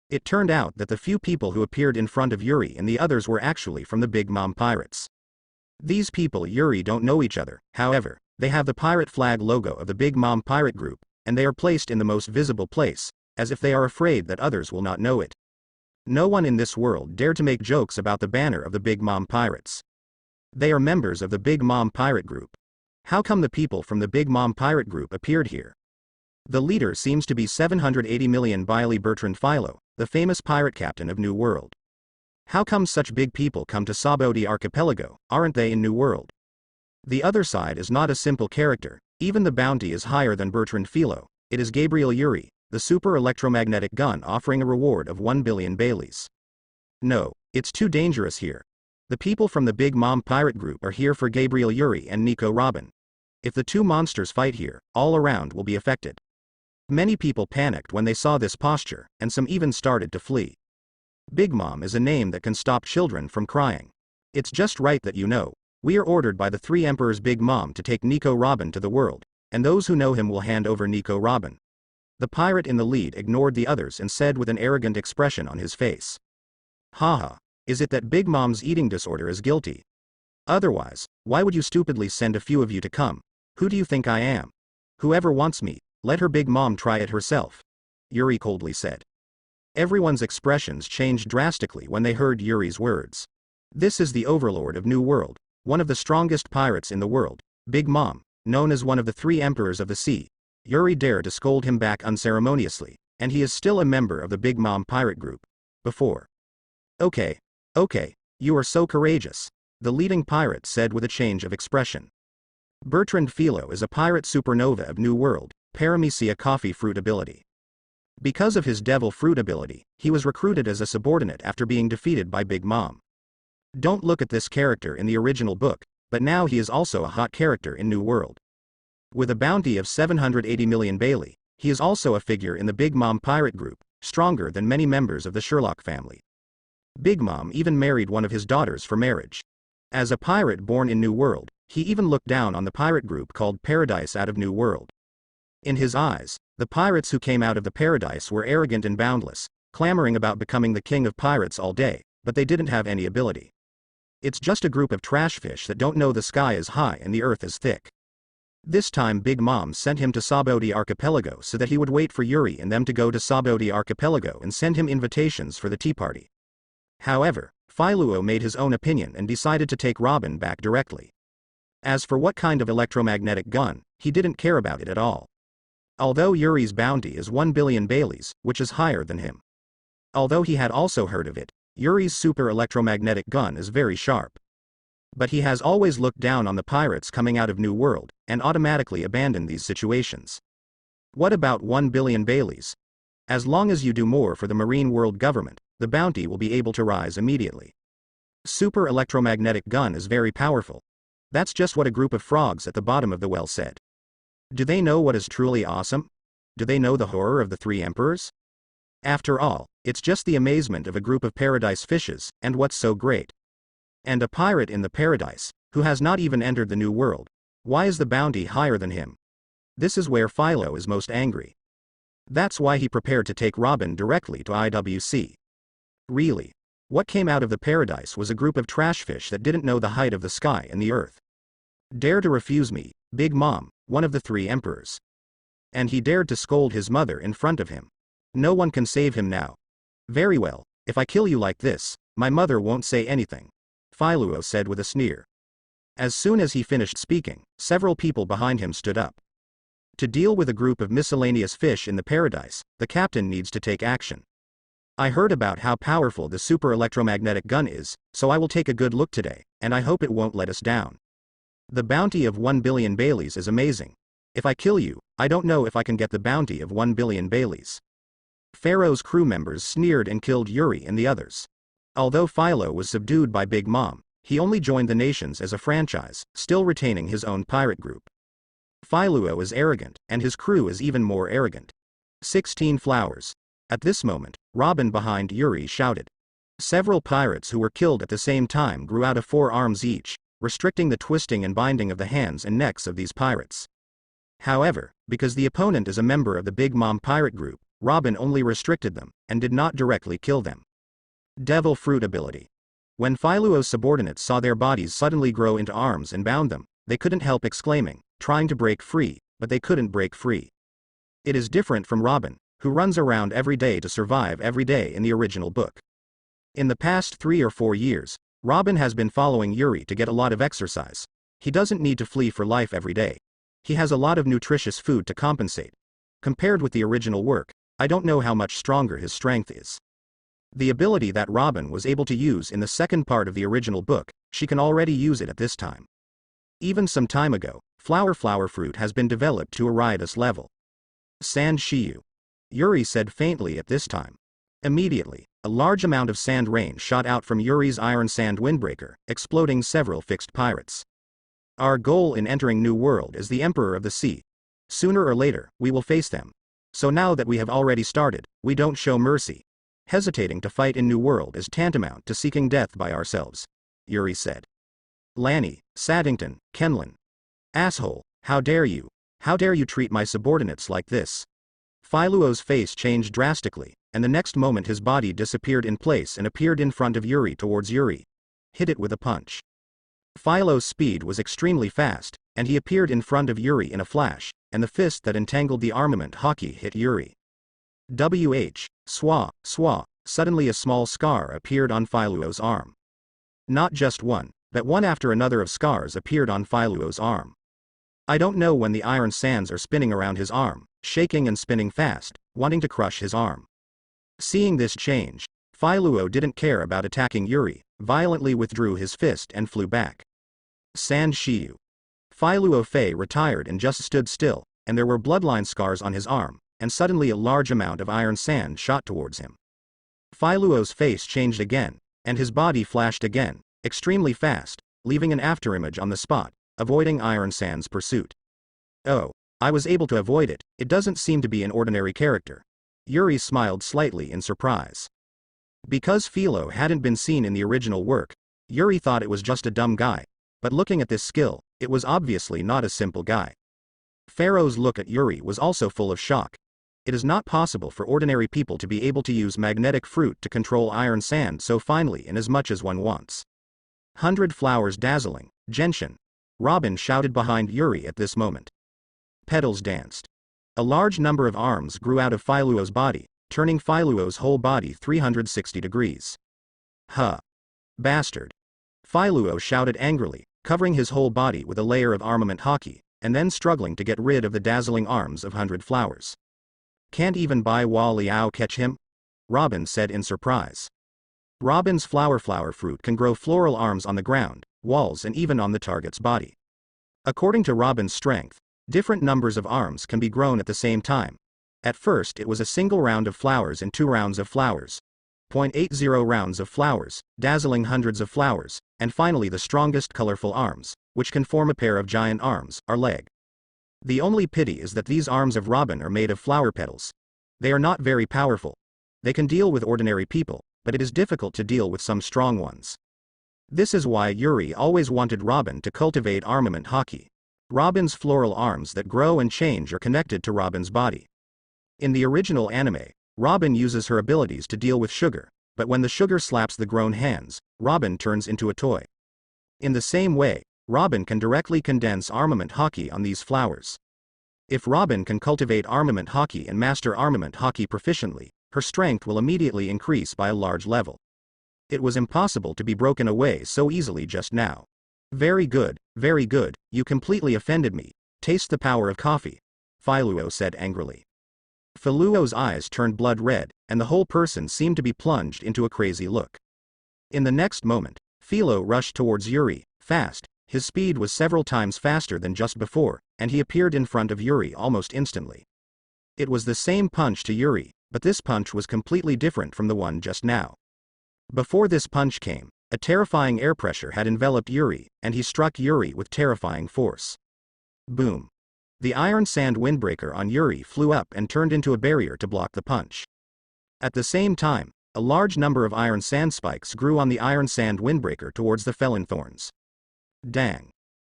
It turned out that the few people who appeared in front of Yuri and the others were actually from the Big Mom pirates. These people Yuri don't know each other, however, they have the pirate flag logo of the Big Mom pirate group, and they are placed in the most visible place, as if they are afraid that others will not know it. No one in this world dared to make jokes about the banner of the Big Mom pirates. They are members of the Big Mom pirate group. How come the people from the Big Mom pirate group appeared here? The leader seems to be 780 million Biley Bertrand Philo, the famous pirate captain of New World. How come such big people come to Sabaody archipelago, aren't they in New World? The other side is not a simple character, even the bounty is higher than Bertrand Philo, it is Gabriel Yuri, the super electromagnetic gun offering a reward of 1 billion Baileys. No, it's too dangerous here. The people from the Big Mom pirate group are here for Gabriel Yuri and Nico Robin. If the two monsters fight here, all around will be affected. Many people panicked when they saw this posture, and some even started to flee. Big Mom is a name that can stop children from crying. It's just right that you know. We are ordered by the three emperors Big Mom to take Nico Robin to the world, and those who know him will hand over Nico Robin. The pirate in the lead ignored the others and said with an arrogant expression on his face. Haha. Is it that Big Mom's eating disorder is guilty? Otherwise, why would you stupidly send a few of you to come? Who do you think I am? Whoever wants me, let her Big Mom try it herself. Yuri coldly said. Everyone's expressions changed drastically when they heard Yuri's words. This is the overlord of New World, one of the strongest pirates in the world, Big Mom, known as one of the three emperors of the sea. Yuri dared to scold him back unceremoniously, and he is still a member of the Big Mom pirate group. Before. Okay, you are so courageous, the leading pirate said with a change of expression. Bertrand Philo is a pirate supernova of New World, Paramecia coffee fruit ability. Because of his devil fruit ability, he was recruited as a subordinate after being defeated by Big Mom. Don't look at this character in the original book, but now he is also a hot character in New World. With a bounty of 780 million Bailey, he is also a figure in the Big Mom pirate group, stronger than many members of the Sherlock family. Big Mom even married one of his daughters for marriage. As a pirate born in New World, he even looked down on the pirate group called Paradise out of New World. In his eyes, the pirates who came out of the Paradise were arrogant and boundless, clamoring about becoming the king of pirates all day, but they didn't have any ability. It's just a group of trash fish that don't know the sky is high and the earth is thick. This time Big Mom sent him to Sabaody archipelago so that he would wait for Yuri and them to go to Sabaody archipelago and send him invitations for the tea party. However, Philo made his own opinion and decided to take Robin back directly. As for what kind of electromagnetic gun, he didn't care about it at all. Although Yuri's bounty is 1 billion Baileys, which is higher than him. Although he had also heard of it, Yuri's super electromagnetic gun is very sharp. But he has always looked down on the pirates coming out of New World, and automatically abandoned these situations. What about 1 billion Baileys? As long as you do more for the marine world government, the bounty will be able to rise immediately. Super electromagnetic gun is very powerful. That's just what a group of frogs at the bottom of the well said. Do they know what is truly awesome? Do they know the horror of the three emperors? After all, it's just the amazement of a group of paradise fishes, and what's so great? And a pirate in the paradise, who has not even entered the New World. Why is the bounty higher than him? This is where Philo is most angry. That's why he prepared to take Robin directly to IWC. Really? What came out of the paradise was a group of trash fish that didn't know the height of the sky and the earth. Dare to refuse me, Big Mom, one of the three emperors. And he dared to scold his mother in front of him. No one can save him now. Very well, if I kill you like this, my mother won't say anything, Philo said with a sneer. As soon as he finished speaking, several people behind him stood up. To deal with a group of miscellaneous fish in the paradise, the captain needs to take action. I heard about how powerful the super electromagnetic gun is, so I will take a good look today, and I hope it won't let us down. The bounty of 1 billion Baileys is amazing. If I kill you, I don't know if I can get the bounty of 1 billion Baileys. Pharaoh's crew members sneered and killed Yuri and the others. Although Philo was subdued by Big Mom, he only joined the nations as a franchise, still retaining his own pirate group. Philo is arrogant, and his crew is even more arrogant. 16 flowers. At this moment, Robin behind Yuri shouted. Several pirates who were killed at the same time grew out of 4 arms each, restricting the twisting and binding of the hands and necks of these pirates. However, because the opponent is a member of the Big Mom pirate group, Robin only restricted them, and did not directly kill them. Devil fruit ability. When Philo's subordinates saw their bodies suddenly grow into arms and bound them, they couldn't help exclaiming, trying to break free, but they couldn't break free. It is different from Robin, who runs around every day to survive every day in the original book. In the past 3 or 4 years, Robin has been following Yuri to get a lot of exercise. He doesn't need to flee for life every day. He has a lot of nutritious food to compensate. Compared with the original work, I don't know how much stronger his strength is. The ability that Robin was able to use in the second part of the original book, she can already use it at this time. Even some time ago, flower fruit has been developed to a riotous level. Sand Shiyu. Yuri said faintly at this time. Immediately, a large amount of sand rain shot out from Yuri's iron sand windbreaker, exploding several fixed pirates. Our goal in entering New World is the Emperor of the Sea. Sooner or later, we will face them. So now that we have already started, we don't show mercy. Hesitating to fight in New World is tantamount to seeking death by ourselves, Yuri said. Lanny, Saddington, Kenlin. Asshole, how dare you? How dare you treat my subordinates like this? Filuo's face changed drastically, and the next moment his body disappeared in place and appeared in front of Yuri towards Yuri. Hit it with a punch. Filo's speed was extremely fast, and he appeared in front of Yuri in a flash, and the fist that entangled the armament hockey hit Yuri. Swah, suddenly a small scar appeared on Filuo's arm. Not just one, but one after another of scars appeared on Filuo's arm. I don't know when the iron sands are spinning around his arm, shaking and spinning fast, wanting to crush his arm. Seeing this change, Filuo didn't care about attacking Yuri, violently withdrew his fist and flew back. Sand Shiyu. Filuo Fei retired and just stood still, and there were bloodline scars on his arm, and suddenly a large amount of iron sand shot towards him. Filuo's face changed again, and his body flashed again, extremely fast, leaving an afterimage on the spot, avoiding iron sand's pursuit. Oh, I was able to avoid it, it doesn't seem to be an ordinary character. Yuri smiled slightly in surprise. Because Philo hadn't been seen in the original work, Yuri thought it was just a dumb guy, but looking at this skill, it was obviously not a simple guy. Pharaoh's look at Yuri was also full of shock. It is not possible for ordinary people to be able to use magnetic fruit to control iron sand so finely and as much as one wants. 100 flowers dazzling, Genshin. Robin shouted behind Yuri at this moment. Petals danced. A large number of arms grew out of Filuo's body, turning Filuo's whole body 360 degrees. Huh. Bastard. Filuo shouted angrily, covering his whole body with a layer of armament hockey, and then struggling to get rid of the dazzling arms of 100 flowers. Can't even Bai Hua Liao catch him? Robin said in surprise. Robin's flower fruit can grow floral arms on the ground, walls and even on the target's body. According to Robin's strength, different numbers of arms can be grown at the same time. At first it was a single round of flowers and 2 rounds of flowers. 0.80 rounds of flowers, dazzling hundreds of flowers, and finally the strongest colorful arms, which can form a pair of giant arms, are leg. The only pity is that these arms of Robin are made of flower petals. They are not very powerful. They can deal with ordinary people, but it is difficult to deal with some strong ones. This is why Yuri always wanted Robin to cultivate armament hockey. Robin's floral arms that grow and change are connected to Robin's body. In the original anime, Robin uses her abilities to deal with sugar, but when the sugar slaps the grown hands, Robin turns into a toy. In the same way, Robin can directly condense armament hockey on these flowers. If Robin can cultivate armament hockey and master armament hockey proficiently, her strength will immediately increase by a large level. It was impossible to be broken away so easily just now. Very good, you completely offended me. Taste the power of coffee, Filuo said angrily. Filuo's eyes turned blood red, and the whole person seemed to be plunged into a crazy look. In the next moment, Philo rushed towards Yuri, fast. His speed was several times faster than just before, and he appeared in front of Yuri almost instantly. It was the same punch to Yuri, but this punch was completely different from the one just now. Before this punch came, a terrifying air pressure had enveloped Yuri, and he struck Yuri with terrifying force. Boom. The iron sand windbreaker on Yuri flew up and turned into a barrier to block the punch. At the same time, a large number of iron sand spikes grew on the iron sand windbreaker towards the felon thorns. Dang.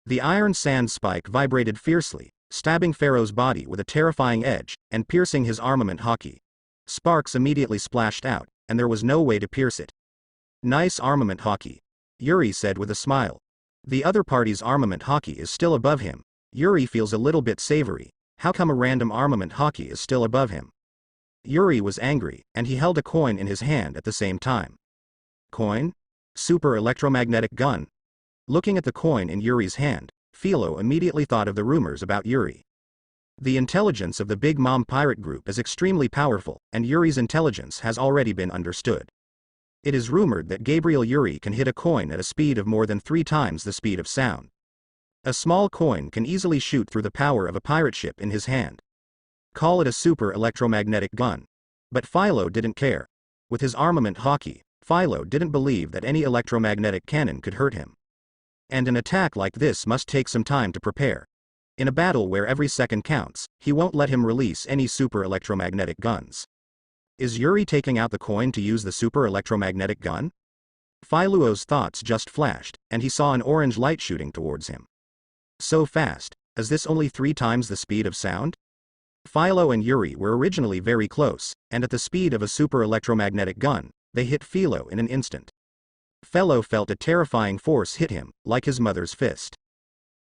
The iron sand spike vibrated fiercely, stabbing Pharaoh's body with a terrifying edge, and piercing his armament hockey. Sparks immediately splashed out, and there was no way to pierce it. Nice armament hockey, Yuri said with a smile. The other party's armament hockey is still above him. Yuri feels a little bit savory. How come a random armament hockey is still above him? Yuri was angry, and he held a coin in his hand at the same time. Coin? Super electromagnetic gun? Looking at the coin in Yuri's hand, Philo immediately thought of the rumors about Yuri. The intelligence of the Big Mom pirate group is extremely powerful, and Yuri's intelligence has already been understood. It is rumored that Gabriel Yuri can hit a coin at a speed of more than 3 times the speed of sound. A small coin can easily shoot through the power of a pirate ship in his hand. Call it a super electromagnetic gun. But Philo didn't care. With his armament hockey, Philo didn't believe that any electromagnetic cannon could hurt him. And an attack like this must take some time to prepare. In a battle where every second counts, he won't let him release any super electromagnetic guns. Is Yuri taking out the coin to use the super electromagnetic gun? Philo's thoughts just flashed, and he saw an orange light shooting towards him. So fast, is this only 3 times the speed of sound? Philo and Yuri were originally very close, and at the speed of a super electromagnetic gun, they hit Philo in an instant. Philo felt a terrifying force hit him, like his mother's fist.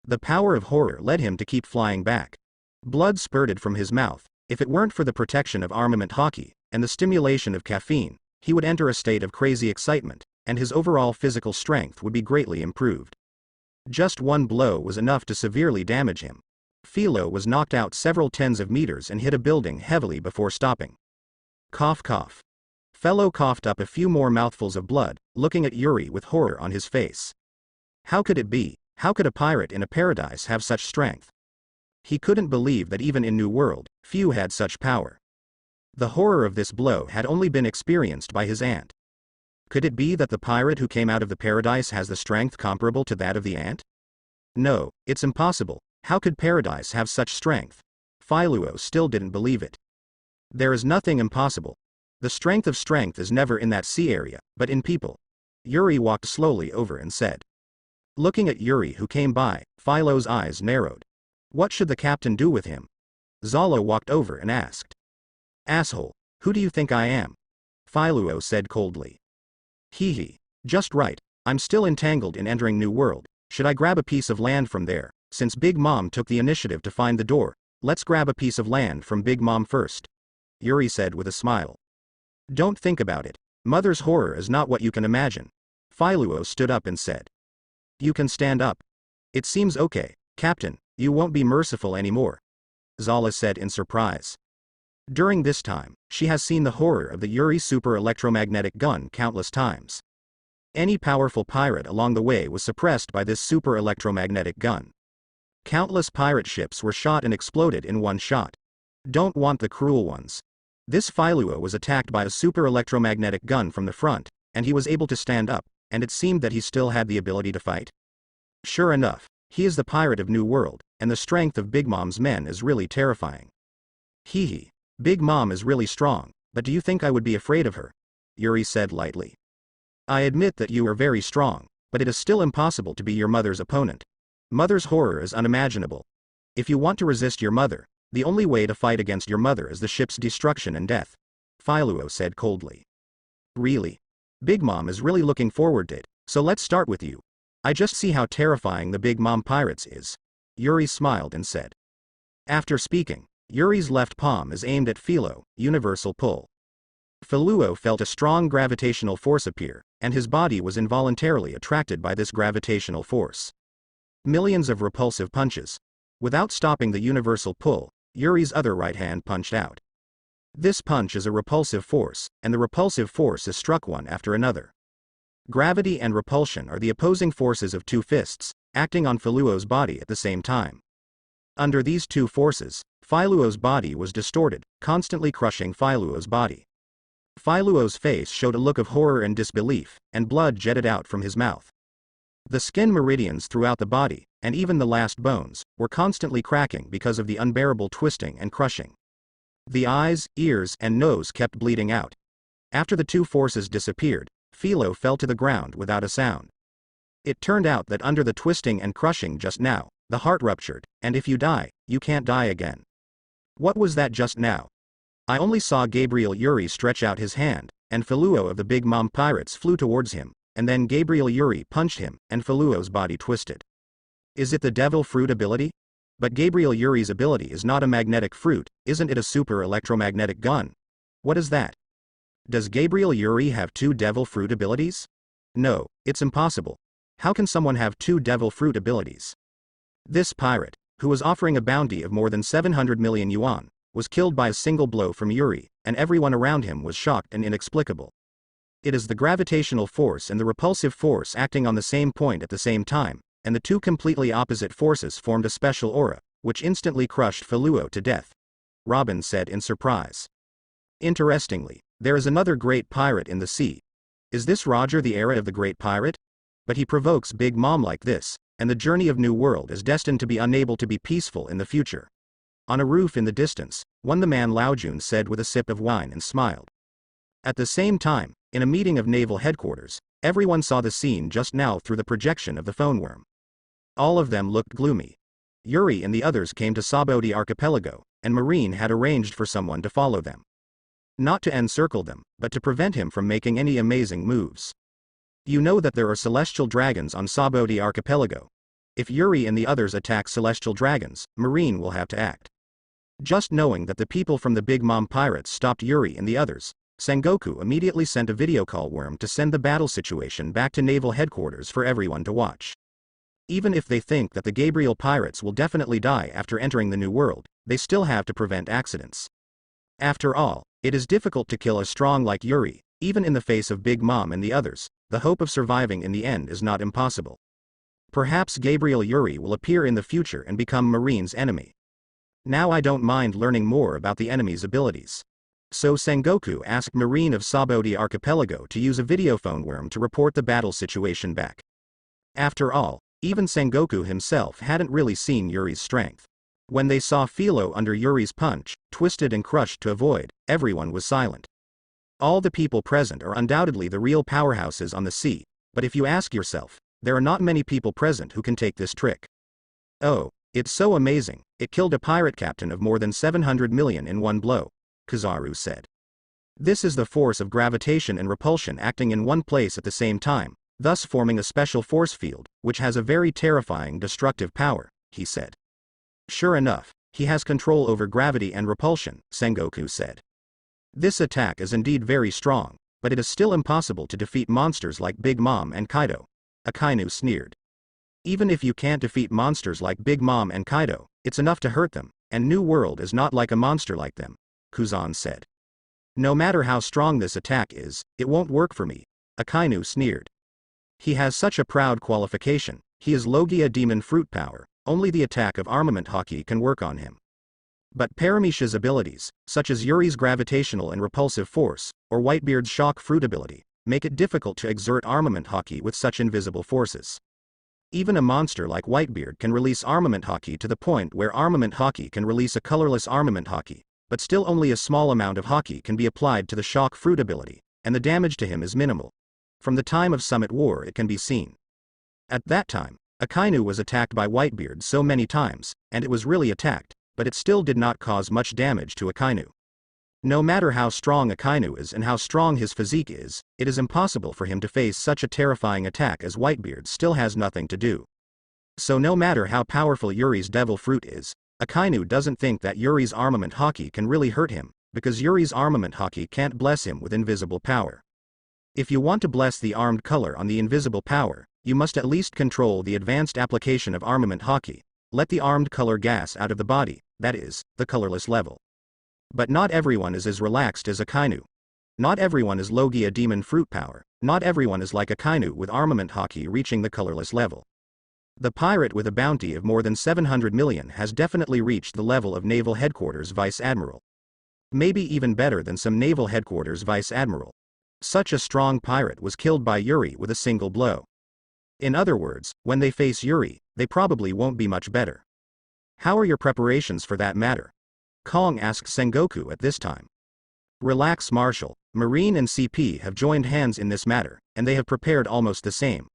The power of horror led him to keep flying back. Blood spurted from his mouth. If it weren't for the protection of armament hockey, and the stimulation of caffeine, he would enter a state of crazy excitement, and his overall physical strength would be greatly improved. Just one blow was enough to severely damage him. Philo was knocked out several tens of meters and hit a building heavily before stopping. Cough cough. Philo coughed up a few more mouthfuls of blood, looking at Yuri with horror on his face. How could it be? How could a pirate in a paradise have such strength? He couldn't believe that even in New World, few had such power. The horror of this blow had only been experienced by his aunt. Could it be that the pirate who came out of the paradise has the strength comparable to that of the ant? No, it's impossible. How could paradise have such strength? Philo still didn't believe it. There is nothing impossible. The strength of strength is never in that sea area, but in people. Yuri walked slowly over and said. Looking at Yuri who came by, Philo's eyes narrowed. What should the captain do with him? Zalo walked over and asked. Asshole, who do you think I am? Philo said coldly. Hee, just right, I'm still entangled in entering New World. Should I grab a piece of land from there? Since Big Mom took the initiative to find the door, let's grab a piece of land from Big Mom first. Yuri said with a smile. Don't think about it. Mother's horror is not what you can imagine. Philo stood up and said. You can stand up. It seems okay, Captain, you won't be merciful anymore. Zala said in surprise. During this time, she has seen the horror of the Yuri super electromagnetic gun countless times. Any powerful pirate along the way was suppressed by this super electromagnetic gun. Countless pirate ships were shot and exploded in one shot. Don't want the cruel ones. This Philo was attacked by a super electromagnetic gun from the front, and he was able to stand up, and it seemed that he still had the ability to fight. Sure enough, he is the pirate of New World, and the strength of Big Mom's men is really terrifying. Hee, Big Mom is really strong, but do you think I would be afraid of her? Yuri said lightly. I admit that you are very strong, but it is still impossible to be your mother's opponent. Mother's horror is unimaginable. If you want to resist your mother, the only way to fight against your mother is the ship's destruction and death. Philo said coldly. Really? Big Mom is really looking forward to it, so let's start with you. I just see how terrifying the Big Mom pirates is. Yuri smiled and said. After speaking, Yuri's left palm is aimed at Philo, universal pull. Philo felt a strong gravitational force appear, and his body was involuntarily attracted by this gravitational force. Millions of repulsive punches. Without stopping the universal pull, Yuri's other right hand punched out. This punch is a repulsive force, and the repulsive force is struck one after another. Gravity and repulsion are the opposing forces of two fists, acting on Philo's body at the same time. Under these two forces, Philo's body was distorted, constantly crushing Philo's body. Philo's face showed a look of horror and disbelief, and blood jetted out from his mouth. The skin meridians throughout the body, and even the last bones, were constantly cracking because of the unbearable twisting and crushing. The eyes, ears, and nose kept bleeding out. After the two forces disappeared, Philo fell to the ground without a sound. It turned out that under the twisting and crushing just now, the heart ruptured, and if you die, you can't die again. What was that just now? I only saw Gabriel Yuri stretch out his hand, and Philo of the Big Mom pirates flew towards him, and then Gabriel Yuri punched him, and Philo's body twisted. Is it the devil fruit ability? But Gabriel Yuri's ability is not a magnetic fruit, isn't it a super electromagnetic gun? What is that? Does Gabriel Yuri have two devil fruit abilities? No, it's impossible. How can someone have two devil fruit abilities? This pirate, who was offering a bounty of more than 700 million yuan, was killed by a single blow from Yuri, and everyone around him was shocked and inexplicable. It is the gravitational force and the repulsive force acting on the same point at the same time, and the two completely opposite forces formed a special aura, which instantly crushed Philo to death. Robin said in surprise. Interestingly, There is another great pirate in the sea. Is this Roger the era of the great pirate? But he provokes Big Mom like this, and the journey of New World is destined to be unable to be peaceful in the future. On a roof in the distance, the man Laojun said with a sip of wine and smiled. At the same time, in a meeting of naval headquarters, everyone saw the scene just now through the projection of the phone worm. All of them looked gloomy. Yuri and the others came to Sabaody archipelago, and Marine had arranged for someone to follow them. Not to encircle them, but to prevent him from making any amazing moves. You know that there are celestial dragons on Sabaody archipelago. If Yuri and the others attack celestial dragons, Marine will have to act. Just knowing that the people from the Big Mom pirates stopped Yuri and the others, Sengoku immediately sent a video call worm to send the battle situation back to naval headquarters for everyone to watch. Even if they think that the Gabriel pirates will definitely die after entering the New World, they still have to prevent accidents. After all, it is difficult to kill a strong like Yuri, even in the face of Big Mom and the others. The hope of surviving in the end is not impossible. Perhaps Gabriel Yuri will appear in the future and become Marine's enemy. Now I don't mind learning more about the enemy's abilities. So Sengoku asked Marine of Sabaody archipelago to use a videophone worm to report the battle situation back. After all, even Sengoku himself hadn't really seen Yuri's strength. When they saw Philo under Yuri's punch, twisted and crushed to avoid, everyone was silent. All the people present are undoubtedly the real powerhouses on the sea, but if you ask yourself, there are not many people present who can take this trick. Oh, it's so amazing, it killed a pirate captain of more than 700 million in one blow, Kizaru said. This is the force of gravitation and repulsion acting in one place at the same time, thus forming a special force field, which has a very terrifying destructive power, he said. Sure enough, he has control over gravity and repulsion, Sengoku said. This attack is indeed very strong, but it is still impossible to defeat monsters like Big Mom and Kaido. Akainu sneered. Even if you can't defeat monsters like Big Mom and Kaido, it's enough to hurt them, and New World is not like a monster like them, Kuzan said. No matter how strong this attack is, it won't work for me, Akainu sneered. He has such a proud qualification, he is Logia Demon Fruit Power, only the attack of Armament Haki can work on him. But Paramecia's abilities, such as Yuri's gravitational and repulsive force, or Whitebeard's shock fruit ability, make it difficult to exert Armament Haki with such invisible forces. Even a monster like Whitebeard can release Armament Haki to the point where Armament Haki can release a colorless Armament Haki, but still only a small amount of Haki can be applied to the shock fruit ability, and the damage to him is minimal. From the time of Summit War it can be seen. At that time, Akainu was attacked by Whitebeard so many times, and it was really attacked, but it still did not cause much damage to Akainu. No matter how strong Akainu is and how strong his physique is, it is impossible for him to face such a terrifying attack as Whitebeard still has nothing to do. So no matter how powerful Yuri's devil fruit is, Akainu doesn't think that Yuri's armament Haki can really hurt him, because Yuri's armament Haki can't bless him with invisible power. If you want to bless the armed color on the invisible power, you must at least control the advanced application of armament Haki, let the armed color gas out of the body, that is, the colorless level. But not everyone is as relaxed as Akainu. Not everyone is Logia Demon Fruit Power, not everyone is like Akainu with armament Haki reaching the colorless level. The pirate with a bounty of more than 700 million has definitely reached the level of Naval Headquarters Vice Admiral. Maybe even better than some Naval Headquarters Vice Admiral. Such a strong pirate was killed by Yuri with a single blow. In other words, when they face Yuri, they probably won't be much better. How are your preparations for that matter? Kong asked Sengoku at this time. Relax, Marshal, Marine and CP have joined hands in this matter, and they have prepared almost the same.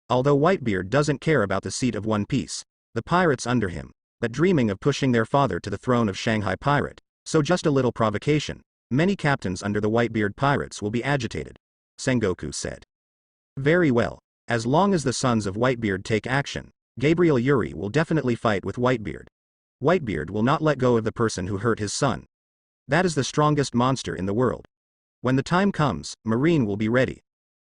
Although Whitebeard doesn't care about the seat of One Piece, the pirates under him, but dreaming of pushing their father to the throne of Shanghai Pirate, so just a little provocation, many captains under the Whitebeard pirates will be agitated, Sengoku said. Very well, as long as the sons of Whitebeard take action, Gabriel Yuri will definitely fight with Whitebeard. Whitebeard will not let go of the person who hurt his son. That is the strongest monster in the world. When the time comes, Marine will be ready.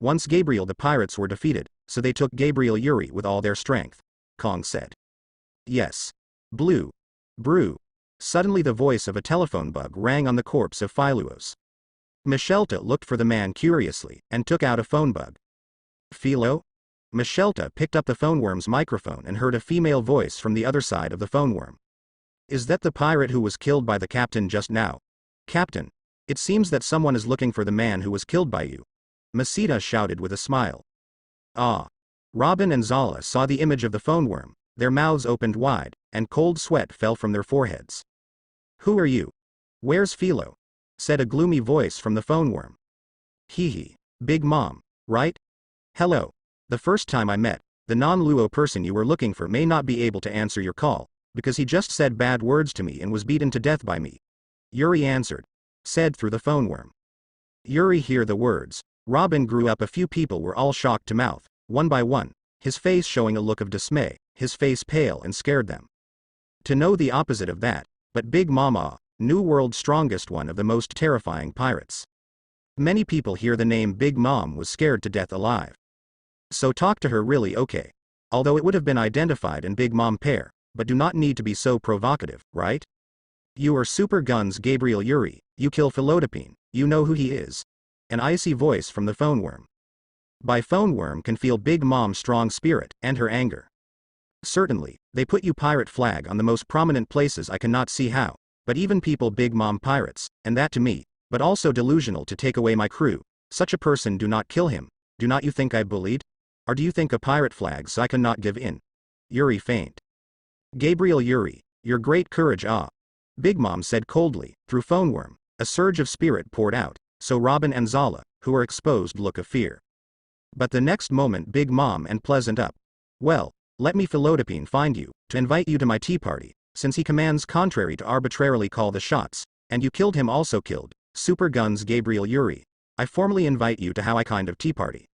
Once Gabriel the pirates were defeated, so they took Gabriel Yuri with all their strength, Kong said. Yes. Blue. Brew. Suddenly the voice of a telephone bug rang on the corpse of Philuos. Michelta looked for the man curiously, and took out a phone bug. Philo? Michelta picked up the phone worm's microphone and heard a female voice from the other side of the phone worm. Is that the pirate who was killed by the captain just now? Captain. It seems that someone is looking for the man who was killed by you. Masita shouted with a smile. Ah. Robin and Zala saw the image of the phone worm, their mouths opened wide, and cold sweat fell from their foreheads. Who are you? Where's Philo? Said a gloomy voice from the phone worm. Hee. Big Mom, right? Hello. The first time I met, the non-Luo person you were looking for may not be able to answer your call, because he just said bad words to me and was beaten to death by me. Yuri answered. Said through the phone worm. Yuri hear the words. Robin grew up. A few people were all shocked to mouth, one by one, his face showing a look of dismay, his face pale and scared them. To know the opposite of that, but Big Mama, New World's strongest one of the most terrifying pirates. Many people hear the name Big Mom was scared to death alive. So talk to her really okay. Although it would have been identified in Big Mom pair, but do not need to be so provocative, right? You are Super Guns Gabriel Yuri, you kill Philodipine, you know who he is. An icy voice from the phone worm. By phone worm can feel Big Mom's strong spirit, and her anger. Certainly, they put you pirate flag on the most prominent places. I cannot see how, but even people Big Mom pirates, and that to me, but also delusional to take away my crew, such a person do not kill him, do not you think I bullied? Or do you think a pirate flags I cannot give in? Yuri faint. Gabriel Yuri, your great courage Big Mom said coldly, through phone worm, a surge of spirit poured out, so Robin and Zala, who were exposed look of fear. But the next moment Big Mom and pleasant up. Well, let me Philodipine find you, to invite you to my tea party, since he commands contrary to arbitrarily call the shots, and you killed him also killed, Super Guns Gabriel Yuri, I formally invite you to how I kind of tea party.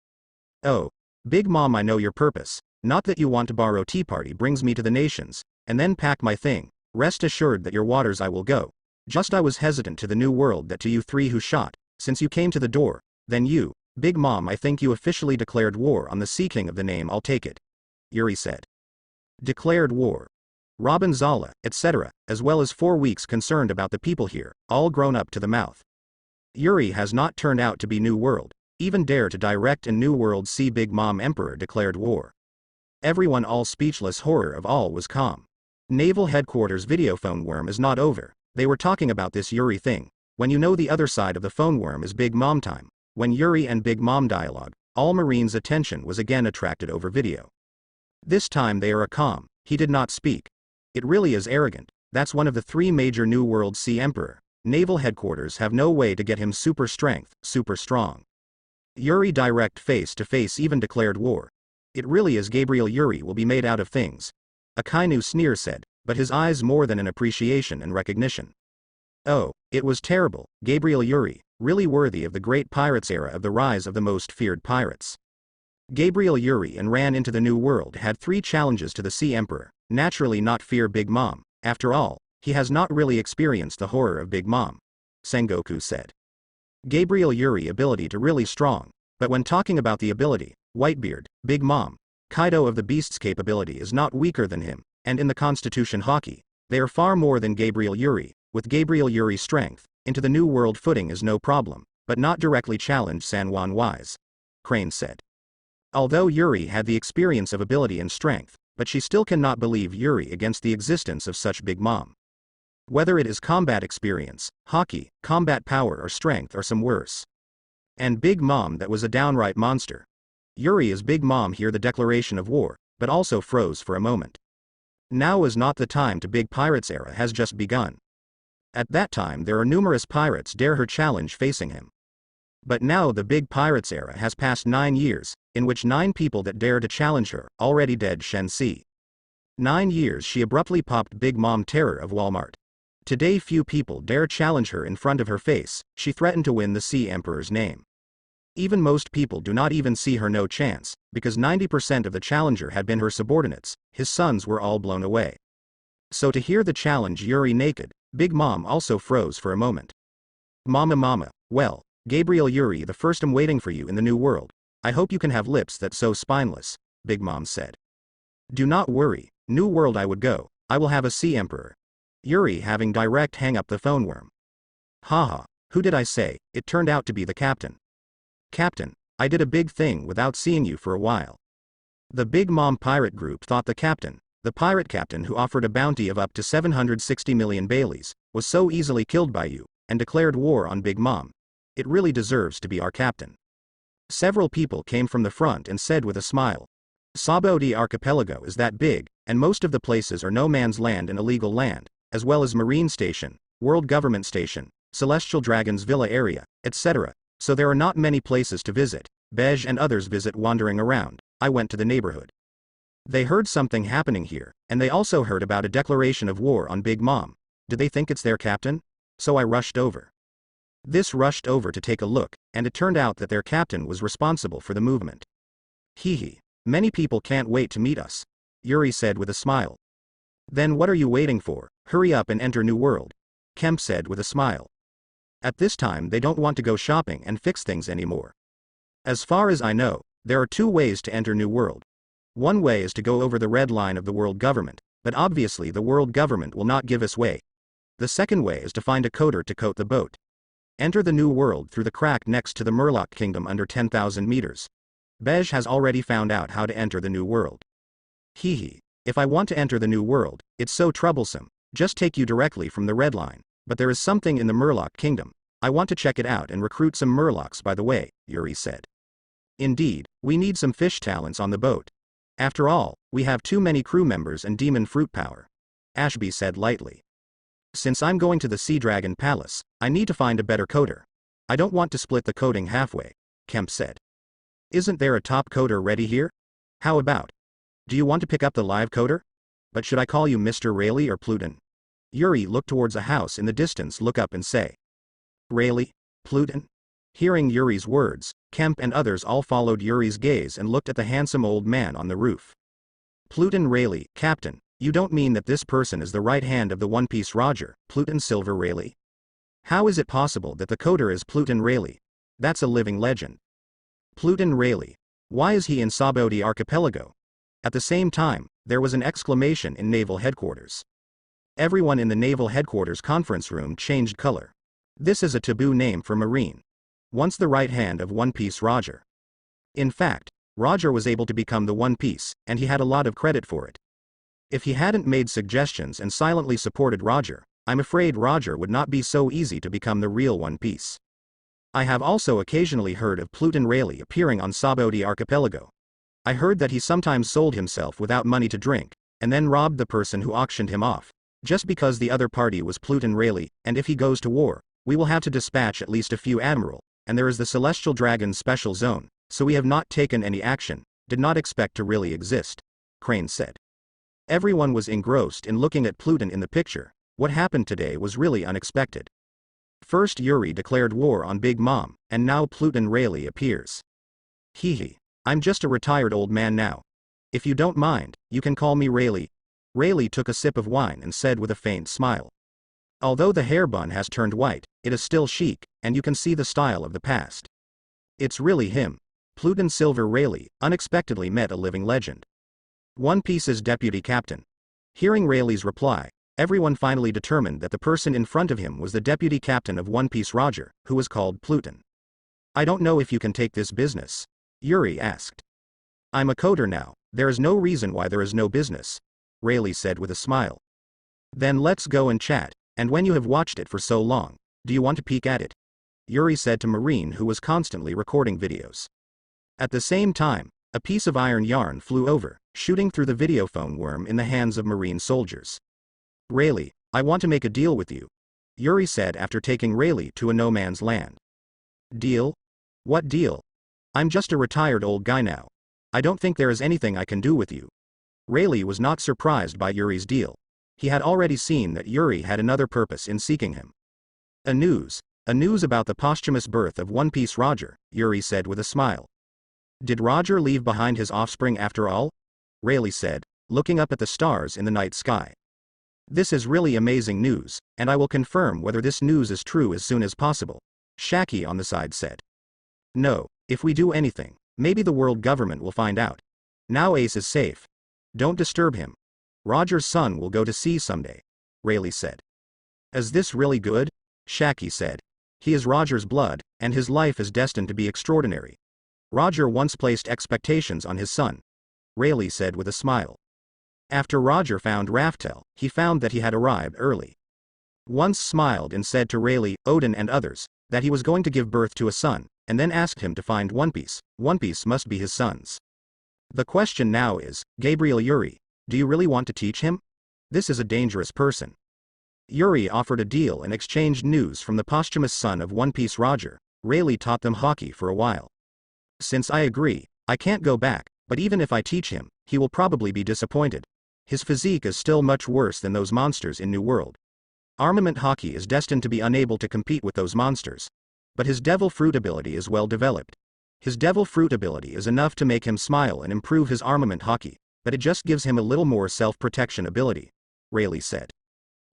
Oh. Big Mom, I know your purpose, not that you want to borrow tea party brings me to the nations, and then pack my thing, rest assured that your waters I will go. Just I was hesitant to the new world that to you three who shot, since you came to the door, then you, Big Mom I think you officially declared war on the Sea King of the name I'll take it. Yuri said. Declared war. Robin Zala, etc., as well as 4 weeks concerned about the people here, all grown up to the mouth. Yuri has not turned out to be New World. Even dare to direct in New World. See Big Mom Emperor declared war. Everyone all speechless. Horror of all was calm. Naval Headquarters video phone worm is not over. They were talking about this Yuri thing. When you know the other side of the phone worm is Big Mom time. When Yuri and Big Mom dialogue, all Marines' attention was again attracted over video. This time they are calm. He did not speak. It really is arrogant. That's one of the 3 major New World Sea Emperor. Naval Headquarters have no way to get him super strength, super strong. Yuri direct face to face even declared war. It really is Gabriel Yuri will be made out of things. A Kainu sneer said, but his eyes more than an appreciation and recognition. Oh, it was terrible, Gabriel Yuri, really worthy of the great pirates era of the rise of the most feared pirates. Gabriel Yuri and ran into the New World had 3 challenges to the Sea Emperor, naturally not fear Big Mom, after all, he has not really experienced the horror of Big Mom. Sengoku said. Gabriel Yuri ability to really strong, but when talking about the ability, Whitebeard, Big Mom, Kaido of the Beast's capability is not weaker than him, and in the Constitution hockey, they are far more than Gabriel Yuri. With Gabriel Yuri's strength, into the New World footing is no problem, but not directly challenge San Juan wise. Crane said. Although Yuri had the experience of ability and strength, but she still cannot believe Yuri against the existence of such Big Mom. Whether it is combat experience, hockey, combat power or strength or some worse. And Big Mom that was a downright monster. Yuri is Big Mom hear the declaration of war, but also froze for a moment. Now is not the time to Big Pirates era has just begun. At that time there are numerous pirates dare her challenge facing him. But now the Big Pirates era has passed 9 years, in which 9 people that dare to challenge her, already dead Shen Si. 9 years she abruptly popped Big Mom terror of Walmart. Today few people dare challenge her in front of her face, she threatened to win the Sea Emperor's name. Even most people do not even see her no chance, because 90% of the challenger had been her subordinates, his sons were all blown away. So to hear the challenge Yuri naked, Big Mom also froze for a moment. Mama, well, Gabriel Yuri the first am waiting for you in the New World, I hope you can have lips that so spineless, Big Mom said. Do not worry, New World I would go, I will have a Sea Emperor. Yuri having direct hang up the phone worm. Haha, who did I say, it turned out to be the captain. Captain, I did a big thing without seeing you for a while. The Big Mom pirate group thought the pirate captain who offered a bounty of up to 760 million Baileys, was so easily killed by you, and declared war on Big Mom. It really deserves to be our captain. Several people came from the front and said with a smile. Sabaody archipelago is that big, and most of the places are no man's land and illegal land, as well as Marine Station, World Government Station, Celestial Dragon's Villa area, etc., so there are not many places to visit. Bej and others visit wandering around. I went to the neighborhood. They heard something happening here, and they also heard about a declaration of war on Big Mom. Did they think it's their captain? So I rushed over. This rushed over to take a look, and it turned out that their captain was responsible for the movement. Hee. Many people can't wait to meet us, Yuri said with a smile. Then what are you waiting for? Hurry up and enter New World, Kemp said with a smile. At this time they don't want to go shopping and fix things anymore. As far as I know, there are 2 ways to enter New World. One way is to go over the red line of the world government, but obviously the world government will not give us way. The second way is to find a coder to coat the boat. Enter the New World through the crack next to the Murloc Kingdom under 10,000 meters. Bej has already found out how to enter the New World. Hee. If I want to enter the New World, it's so troublesome, just take you directly from the red line, but there is something in the Murloc Kingdom. I want to check it out and recruit some Murlocs by the way, Yuri said. Indeed, we need some fish talents on the boat. After all, we have too many crew members and demon fruit power, Ashby said lightly. Since I'm going to the Sea Dragon Palace, I need to find a better coder. I don't want to split the coding halfway, Kemp said. Isn't there a top coder ready here? How about? Do you want to pick up the live coder? But should I call you Mr. Rayleigh or Pluton? Yuri looked towards a house in the distance, look up and say. Rayleigh? Pluton? Hearing Yuri's words, Kemp and others all followed Yuri's gaze and looked at the handsome old man on the roof. Pluton Rayleigh, Captain, you don't mean that this person is the right hand of the One Piece Roger, Pluton Silver Rayleigh? How is it possible that the coder is Pluton Rayleigh? That's a living legend. Pluton Rayleigh. Why is he in Sabaody archipelago? At the same time, there was an exclamation in Naval Headquarters. Everyone in the Naval Headquarters conference room changed color. This is a taboo name for Marine. Once the right hand of One Piece Roger. In fact, Roger was able to become the One Piece, and he had a lot of credit for it. If he hadn't made suggestions and silently supported Roger, I'm afraid Roger would not be so easy to become the real One Piece. I have also occasionally heard of Pluton Rayleigh appearing on Sabaody archipelago. I heard that he sometimes sold himself without money to drink, and then robbed the person who auctioned him off, just because the other party was Pluton Rayleigh, and if he goes to war, we will have to dispatch at least a few admiral, and there is the Celestial Dragon Special Zone, so we have not taken any action, did not expect to really exist, Crane said. Everyone was engrossed in looking at Pluton in the picture. What happened today was really unexpected. First Yuri declared war on Big Mom, and now Pluton Rayleigh appears. Hee. I'm just a retired old man now. If you don't mind, you can call me Rayleigh. Rayleigh took a sip of wine and said with a faint smile. Although the hair bun has turned white, it is still chic, and you can see the style of the past. It's really him. Pluton Silver Rayleigh unexpectedly met a living legend. One Piece's deputy captain. Hearing Rayleigh's reply, everyone finally determined that the person in front of him was the deputy captain of One Piece Roger, who was called Pluton. I don't know if you can take this business, Yuri asked. I'm a coder now, there is no reason why there is no business, Rayleigh said with a smile. Then let's go and chat, and when you have watched it for so long, do you want to peek at it? Yuri said to Marine, who was constantly recording videos. At the same time, a piece of iron yarn flew over, shooting through the videophone worm in the hands of Marine soldiers. Rayleigh, I want to make a deal with you, Yuri said after taking Rayleigh to a no man's land. Deal? What deal? I'm just a retired old guy now. I don't think there is anything I can do with you. Rayleigh was not surprised by Yuri's deal. He had already seen that Yuri had another purpose in seeking him. A news about the posthumous birth of One Piece Roger, Yuri said with a smile. Did Roger leave behind his offspring after all? Rayleigh said, looking up at the stars in the night sky. This is really amazing news, and I will confirm whether this news is true as soon as possible, Shaki on the side said. No, if we do anything, maybe the world government will find out. Now Ace is safe. Don't disturb him. Roger's son will go to sea someday, Rayleigh said. Is this really good? Shaki said. He is Roger's blood, and his life is destined to be extraordinary. Roger once placed expectations on his son, Rayleigh said with a smile. After Roger found Raftel, he found that he had arrived early. once smiled and said to Rayleigh, Odin and others, that he was going to give birth to a son, and then asked him to find One Piece. One Piece must be his son's. The question now is, Gabriel Yuri, do you really want to teach him? This is a dangerous person. Yuri offered a deal and exchanged news from the posthumous son of One Piece Roger. Rayleigh taught them hockey for a while. Since I agree, I can't go back, but even if I teach him, he will probably be disappointed. His physique is still much worse than those monsters in New World. Armament hockey is destined to be unable to compete with those monsters. But his devil fruit ability is well developed. His devil fruit ability is enough to make him smile and improve his armament hockey, but it just gives him a little more self-protection ability, Rayleigh said.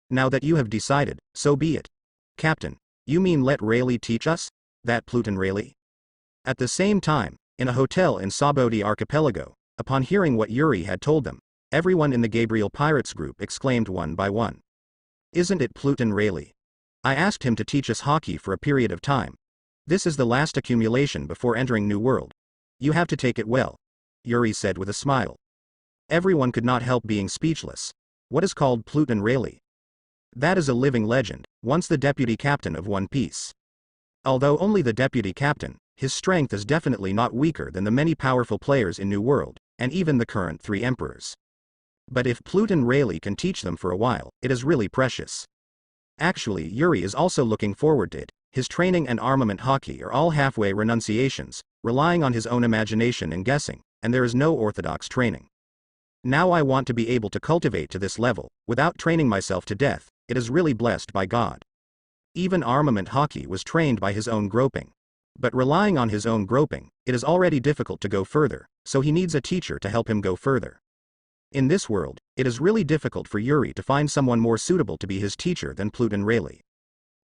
Now that you have decided, so be it. Captain, you mean let Rayleigh teach us? That Pluton Rayleigh? At the same time, in a hotel in Sabaody archipelago, upon hearing what Yuri had told them, everyone in the Gabriel Pirates group exclaimed one by one. Isn't it Pluton Rayleigh? I asked him to teach us hockey for a period of time. This is the last accumulation before entering New World. You have to take it well, Yuri said with a smile. Everyone could not help being speechless. What is called Pluton Rayleigh? That is a living legend, once the deputy captain of One Piece. Although only the deputy captain, his strength is definitely not weaker than the many powerful players in New World, and even the current 3 emperors. But if Pluton Rayleigh can teach them for a while, it is really precious. Actually, Yuri is also looking forward to it. His training and armament hockey are all halfway renunciations, relying on his own imagination and guessing, and there is no orthodox training. Now I want to be able to cultivate to this level, without training myself to death. It is really blessed by God. Even armament hockey was trained by his own groping. But relying on his own groping, it is already difficult to go further, so he needs a teacher to help him go further. In this world, it is really difficult for Yuri to find someone more suitable to be his teacher than Pluton Rayleigh.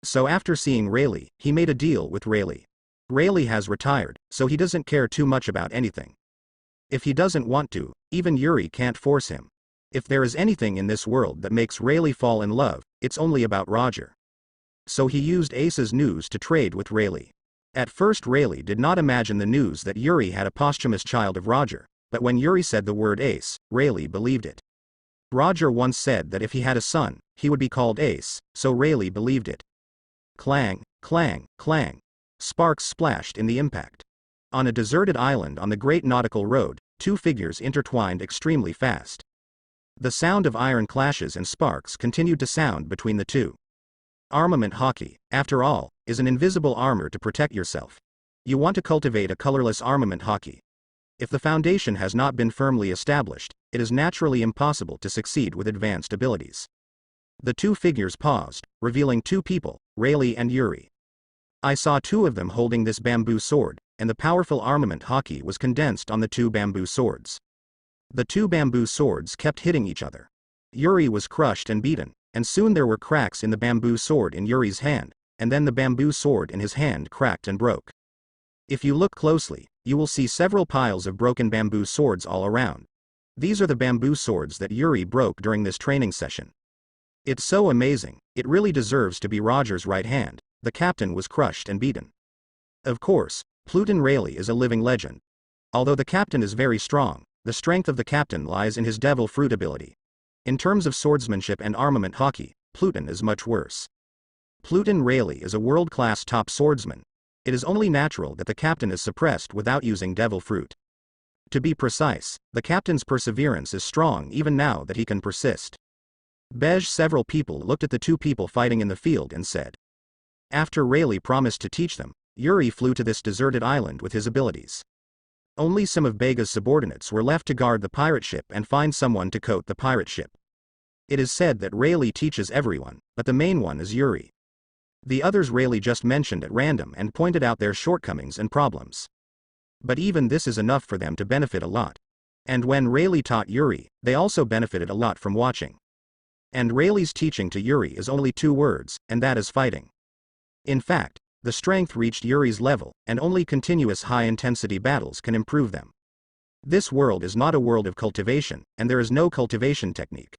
So after seeing Rayleigh, he made a deal with Rayleigh. Rayleigh has retired, so he doesn't care too much about anything. If he doesn't want to, even Yuri can't force him. If there is anything in this world that makes Rayleigh fall in love, it's only about Roger. So he used Ace's news to trade with Rayleigh. At first Rayleigh did not imagine the news that Yuri had a posthumous child of Roger, but when Yuri said the word Ace, Rayleigh believed it. Roger once said that if he had a son, he would be called Ace, so Rayleigh believed it. Clang, clang, clang. Sparks splashed in the impact. On a deserted island on the Great Nautical Road, 2 figures intertwined extremely fast. The sound of iron clashes and sparks continued to sound between the two. Armament hockey, after all, is an invisible armor to protect yourself. You want to cultivate a colorless armament hockey. If the foundation has not been firmly established, it is naturally impossible to succeed with advanced abilities. The 2 figures paused, revealing 2 people, Rayleigh and Yuri. I saw 2 of them holding this bamboo sword, and the powerful armament hockey was condensed on the 2 bamboo swords. The 2 bamboo swords kept hitting each other. Yuri was crushed and beaten, and soon there were cracks in the bamboo sword in Yuri's hand, and then the bamboo sword in his hand cracked and broke. If you look closely, you will see several piles of broken bamboo swords all around. These are the bamboo swords that Yuri broke during this training session. It's so amazing, it really deserves to be Roger's right hand. The captain was crushed and beaten. Of course, Pluton Rayleigh is a living legend. Although the captain is very strong, the strength of the captain lies in his devil fruit ability. In terms of swordsmanship and armament hockey, Pluton is much worse. Pluton Rayleigh is a world-class top swordsman. It is only natural that the captain is suppressed without using devil fruit. To be precise, the captain's perseverance is strong even now that he can persist. Several people looked at the 2 people fighting in the field and said. After Rayleigh promised to teach them, Yuri flew to this deserted island with his abilities. Only some of Bega's subordinates were left to guard the pirate ship and find someone to coat the pirate ship. It is said that Rayleigh teaches everyone, but the main one is Yuri. The others Rayleigh just mentioned at random and pointed out their shortcomings and problems. But even this is enough for them to benefit a lot. And when Rayleigh taught Yuri, they also benefited a lot from watching. And Rayleigh's teaching to Yuri is only 2 words, and that is fighting. In fact, the strength reached Yuri's level, and only continuous high-intensity battles can improve them. This world is not a world of cultivation, and there is no cultivation technique.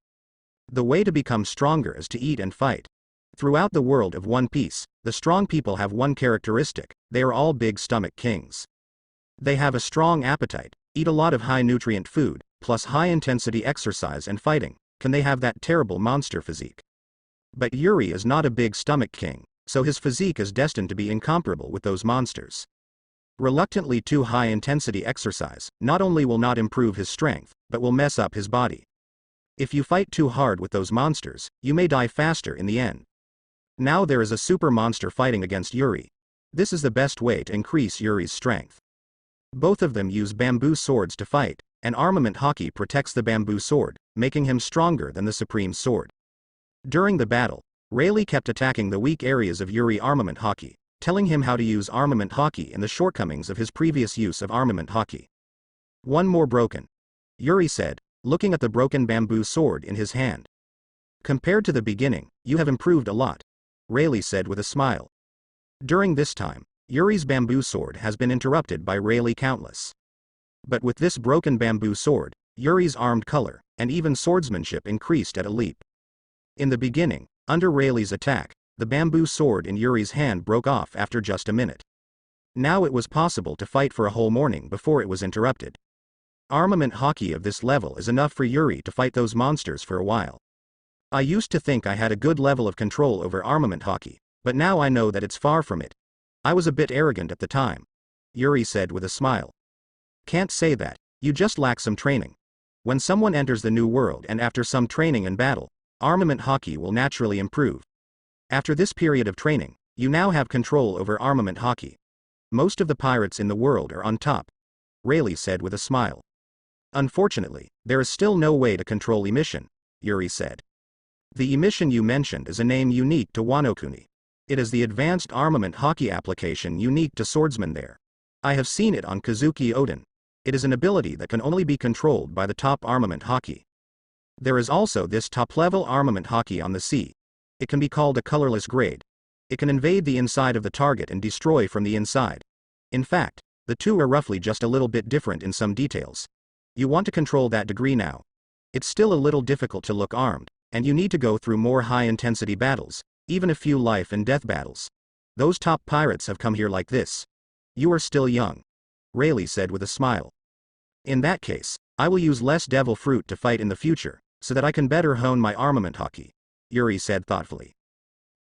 The way to become stronger is to eat and fight. Throughout the world of One Piece, the strong people have one characteristic: they are all big stomach kings. They have a strong appetite, eat a lot of high-nutrient food, plus high-intensity exercise and fighting. Can they have that terrible monster physique? But Yuri is not a big stomach king, so his physique is destined to be incomparable with those monsters. Reluctantly too high-intensity exercise not only will not improve his strength, but will mess up his body. If you fight too hard with those monsters, you may die faster in the end. Now there is a super monster fighting against Yuri. This is the best way to increase Yuri's strength. Both of them use bamboo swords to fight, and armament hockey protects the bamboo sword, making him stronger than the supreme sword. During the battle, Rayleigh kept attacking the weak areas of Yuri armament hockey, telling him how to use armament hockey and the shortcomings of his previous use of armament hockey. One more broken, Yuri said, looking at the broken bamboo sword in his hand. Compared to the beginning, you have improved a lot, Rayleigh said with a smile. During this time, Yuri's bamboo sword has been interrupted by Rayleigh countless. But with this broken bamboo sword, Yuri's armed color, and even swordsmanship increased at a leap. In the beginning, under Rayleigh's attack, the bamboo sword in Yuri's hand broke off after just a minute. Now it was possible to fight for a whole morning before it was interrupted. Armament hockey of this level is enough for Yuri to fight those monsters for a while. I used to think I had a good level of control over armament hockey, but now I know that it's far from it. I was a bit arrogant at the time, Yuri said with a smile. Can't say that, you just lack some training. When someone enters the new world and after some training and battle, armament hockey will naturally improve. After this period of training, you now have control over armament hockey. Most of the pirates in the world are on top, Rayleigh said with a smile. Unfortunately, there is still no way to control emission, Yuri said. The emission you mentioned is a name unique to Wano Kuni. It is the advanced armament hockey application unique to swordsmen there. I have seen it on Kazuki Oden. It is an ability that can only be controlled by the top armament hockey. There is also this top-level armament hockey on the sea. It can be called a colorless grade. It can invade the inside of the target and destroy from the inside. In fact, the two are roughly just a little bit different in some details. You want to control that degree now. It's still a little difficult to look armed, and you need to go through more high-intensity battles, even a few life and death battles. Those top pirates have come here like this. You are still young, Rayleigh said with a smile. In that case, I will use less devil fruit to fight in the future, so that I can better hone my armament hockey, Yuri said thoughtfully.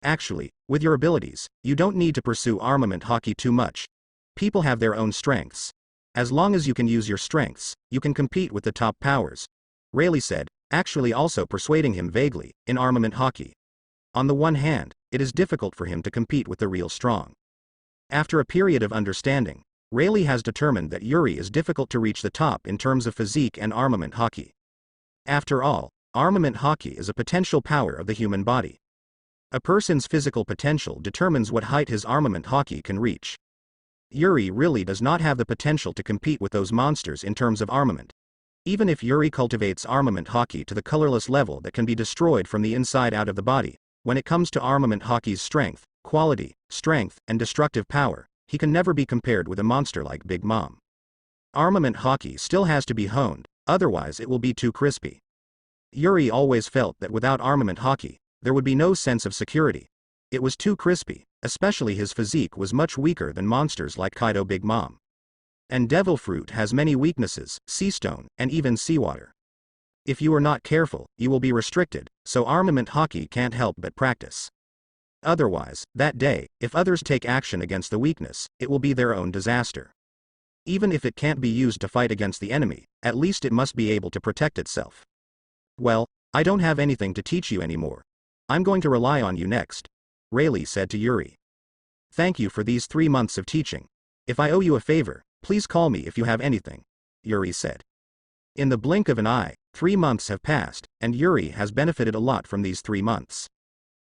Actually, with your abilities, you don't need to pursue armament hockey too much. People have their own strengths. As long as you can use your strengths, you can compete with the top powers, Rayleigh said, actually also persuading him vaguely, in armament hockey. On the one hand, it is difficult for him to compete with the real strong. After a period of understanding, Rayleigh has determined that Yuri is difficult to reach the top in terms of physique and armament hockey. After all, armament hockey is a potential power of the human body. A person's physical potential determines what height his armament hockey can reach. Yuri really does not have the potential to compete with those monsters in terms of armament. Even if Yuri cultivates armament hockey to the colorless level that can be destroyed from the inside out of the body, when it comes to armament hockey's strength, quality, strength, and destructive power, he can never be compared with a monster like Big Mom. Armament hockey still has to be honed, otherwise it will be too crispy. Yuri always felt that without armament hockey, there would be no sense of security. It was too crispy, especially his physique was much weaker than monsters like Kaido Big Mom. And devil fruit has many weaknesses, sea stone, and even seawater. If you are not careful, you will be restricted, so armament hockey can't help but practice. Otherwise, that day, if others take action against the weakness, it will be their own disaster. Even if it can't be used to fight against the enemy, at least it must be able to protect itself. Well, I don't have anything to teach you anymore. I'm going to rely on you next, Rayleigh said to Yuri. Thank you for these 3 months of teaching. If I owe you a favor, please call me if you have anything, Yuri said. In the blink of an eye, 3 months have passed, and Yuri has benefited a lot from these 3 months.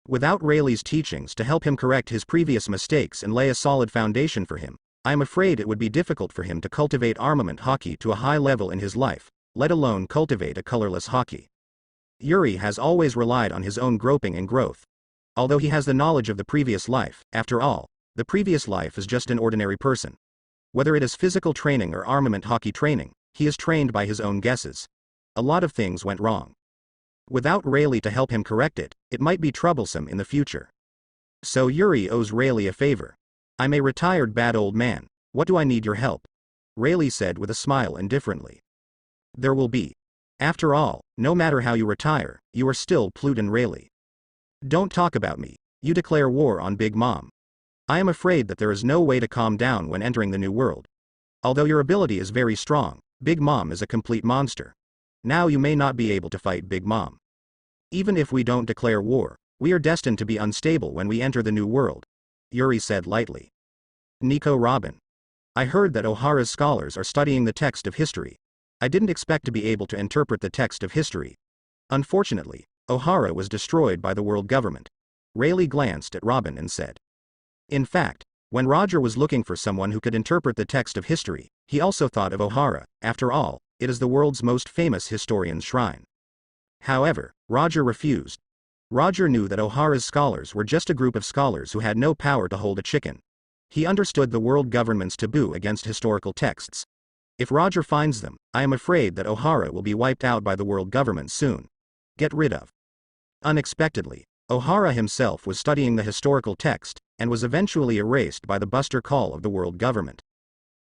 Without Rayleigh's teachings to help him correct his previous mistakes and lay a solid foundation for him, I am afraid it would be difficult for him to cultivate armament hockey to a high level in his life, let alone cultivate a colorless hockey. Yuri has always relied on his own groping and growth. Although he has the knowledge of the previous life, after all, the previous life is just an ordinary person. Whether it is physical training or armament hockey training, he is trained by his own guesses. A lot of things went wrong. Without Rayleigh to help him correct it, it might be troublesome in the future. So Yuri owes Rayleigh a favor. I'm a retired bad old man, what do I need your help? Rayleigh said with a smile indifferently. There will be. After all, no matter how you retire, you are still Pluten Rayleigh. Don't talk about me. You declare war on Big Mom. I am afraid that there is no way to calm down when entering the new world. Although your ability is very strong, Big Mom is a complete monster. Now you may not be able to fight Big Mom. Even if we don't declare war, we are destined to be unstable when we enter the new world, Yuri said lightly. Nico Robin. I heard that Ohara's scholars are studying the text of history. I didn't expect to be able to interpret the text of history. Unfortunately, Ohara was destroyed by the world government. Rayleigh glanced at Robin and said. In fact, when Roger was looking for someone who could interpret the text of history, he also thought of Ohara. After all, it is the world's most famous historian's shrine. However, Roger refused. Roger knew that Ohara's scholars were just a group of scholars who had no power to hold a chicken. He understood the world government's taboo against historical texts. If Roger finds them, I am afraid that Ohara will be wiped out by the world government soon. Get rid of. Unexpectedly, Ohara himself was studying the historical text, and was eventually erased by the buster call of the world government.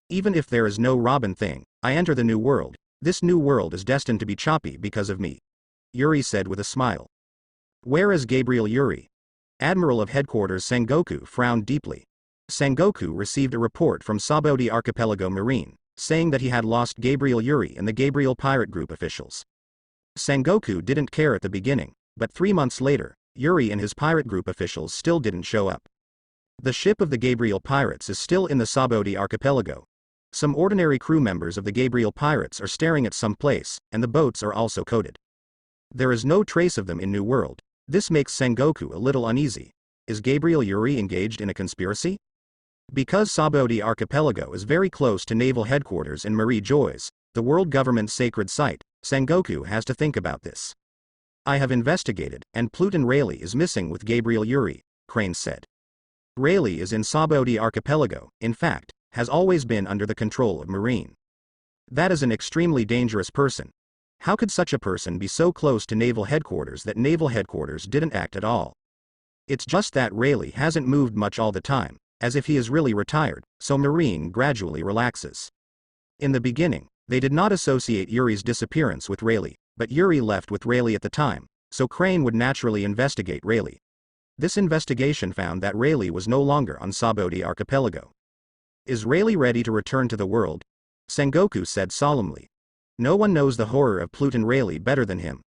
Even if there is no Robin thing, I enter the new world. This new world is destined to be choppy because of me, Yuri said with a smile. Where is Gabriel Yuri? Admiral of Headquarters Sengoku frowned deeply. Sengoku received a report from Sabaody Archipelago Marine, saying that he had lost Gabriel Yuri and the Gabriel Pirate Group officials. Sengoku didn't care at the beginning, but 3 months later, Yuri and his pirate group officials still didn't show up. The ship of the Gabriel Pirates is still in the Sabaody Archipelago. Some ordinary crew members of the Gabriel Pirates are staring at some place, and the boats are also coded. There is no trace of them in New World. This makes Sengoku a little uneasy. Is Gabriel Yuri engaged in a conspiracy? Because Sabaody Archipelago is very close to naval headquarters in Marie Joy's, the world government's sacred site, Sengoku has to think about this. I have investigated, and Pluton Rayleigh is missing with Gabriel Yuri, Crane said. Rayleigh is in Sabaody Archipelago, in fact, has always been under the control of Marine. That is an extremely dangerous person. How could such a person be so close to naval headquarters that naval headquarters didn't act at all? It's just that Rayleigh hasn't moved much all the time, as if he is really retired, so Marine gradually relaxes. In the beginning, they did not associate Yuri's disappearance with Rayleigh, but Yuri left with Rayleigh at the time, so Crane would naturally investigate Rayleigh. This investigation found that Rayleigh was no longer on Sabaody Archipelago. Is Rayleigh ready to return to the world? Sengoku said solemnly. No one knows the horror of Pluton Rayleigh better than him.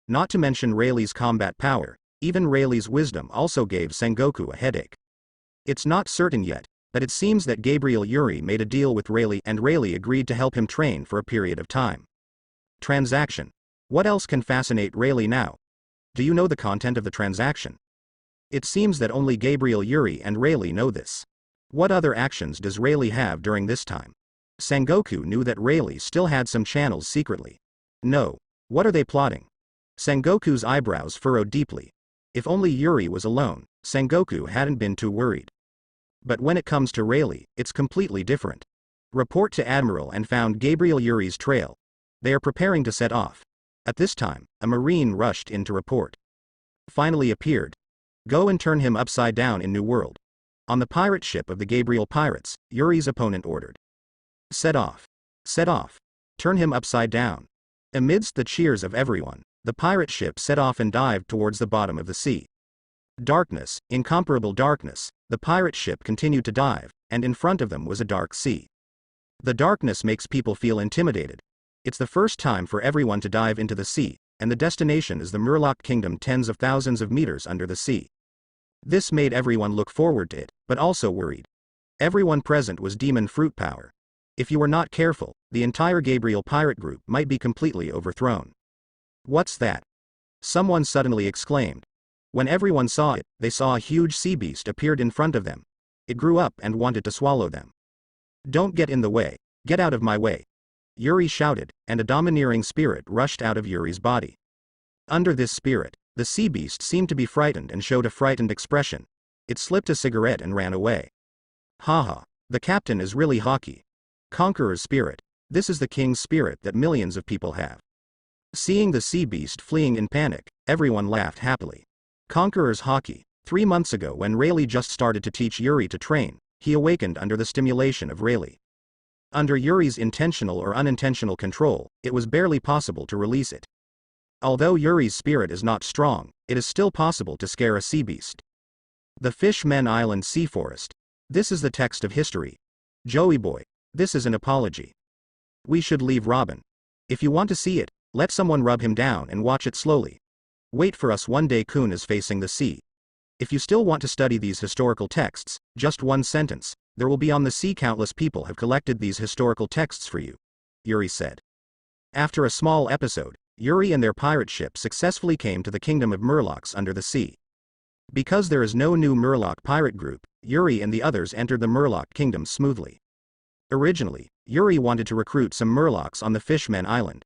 Not to mention Rayleigh's combat power, even Rayleigh's wisdom also gave Sengoku a headache. It's not certain yet, but it seems that Gabriel Yuri made a deal with Rayleigh and Rayleigh agreed to help him train for a period of time. Transaction. What else can fascinate Rayleigh now? Do you know the content of the transaction? It seems that only Gabriel Yuri and Rayleigh know this. What other actions does Rayleigh have during this time? Sengoku knew that Rayleigh still had some channels secretly. No. What are they plotting? Sengoku's eyebrows furrowed deeply. If only Yuri was alone, Sengoku hadn't been too worried. But when it comes to Rayleigh, it's completely different. Report to Admiral and found Gabriel Yuri's trail. They are preparing to set off. At this time, a Marine rushed in to report. Finally appeared. Go and turn him upside down in New World. On the pirate ship of the Gabriel Pirates, Yuri's opponent ordered. Set off. Set off. Turn him upside down. Amidst the cheers of everyone, the pirate ship set off and dived towards the bottom of the sea. Darkness, incomparable darkness, the pirate ship continued to dive, and in front of them was a dark sea. The darkness makes people feel intimidated. It's the first time for everyone to dive into the sea, and the destination is the Murloc Kingdom tens of thousands of meters under the sea. This made everyone look forward to it, but also worried. Everyone present was demon fruit power. If you were not careful, the entire Gabriel pirate group might be completely overthrown. What's that? Someone suddenly exclaimed. When everyone saw it, they saw a huge sea beast appeared in front of them. It grew up and wanted to swallow them. Don't get in the way. Get out of my way. Yuri shouted, and a domineering spirit rushed out of Yuri's body. Under this spirit, the sea beast seemed to be frightened and showed a frightened expression. It slipped a cigarette and ran away. Haha, the captain is really hockey. Conqueror's spirit. This is the king's spirit that millions of people have. Seeing the sea beast fleeing in panic, everyone laughed happily. Conqueror's hockey. 3 months ago when Rayleigh just started to teach Yuri to train, he awakened under the stimulation of Rayleigh. Under Yuri's intentional or unintentional control, it was barely possible to release it. Although Yuri's spirit is not strong, it is still possible to scare a sea beast. The Fishmen Island Sea Forest. This is the text of history. Joey boy, this is an apology. We should leave Robin. If you want to see it, let someone rub him down and watch it slowly. Wait for us one day. Kun is facing the sea. If you still want to study these historical texts, just one sentence, there will be on the sea. Countless people have collected these historical texts for you, Yuri said. After a small episode, Yuri and their pirate ship successfully came to the kingdom of Murlocs under the sea. Because there is no new Murloc pirate group, Yuri and the others entered the Murloc kingdom smoothly. Originally, Yuri wanted to recruit some Murlocs on the Fishmen Island.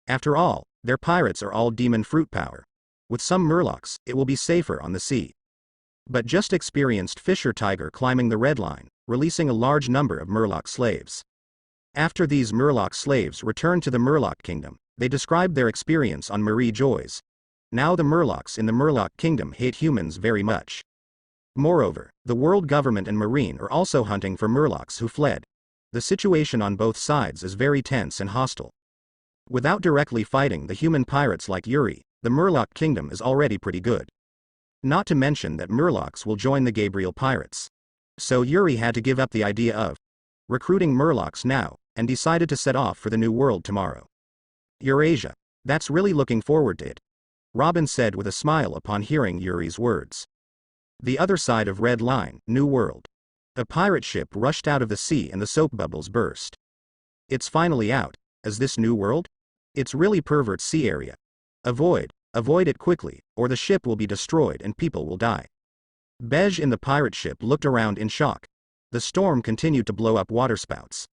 After all, their pirates are all demon fruit power. With some Murlocs, it will be safer on the sea. But just experienced Fisher Tiger climbing the red line, releasing a large number of Murloc slaves. After these Murloc slaves returned to the Murloc kingdom, they described their experience on Marie Joy's. Now the Murlocs in the Murloc kingdom hate humans very much. Moreover, the world government and Marine are also hunting for Murlocs who fled. The situation on both sides is very tense and hostile. Without directly fighting the human pirates like Yuri, the Murloc kingdom is already pretty good. Not to mention that Murlocs will join the Gabriel pirates. So Yuri had to give up the idea of recruiting Murlocs now, and decided to set off for the New World tomorrow. Eurasia. That's really looking forward to it, Robin said with a smile upon hearing Yuri's words. The other side of Red Line, New World. A pirate ship rushed out of the sea and the soap bubbles burst. It's finally out. Is this New World? It's really pervert sea area. Avoid it quickly, or the ship will be destroyed and people will die. Bej in the pirate ship looked around in shock. The storm continued to blow up waterspouts.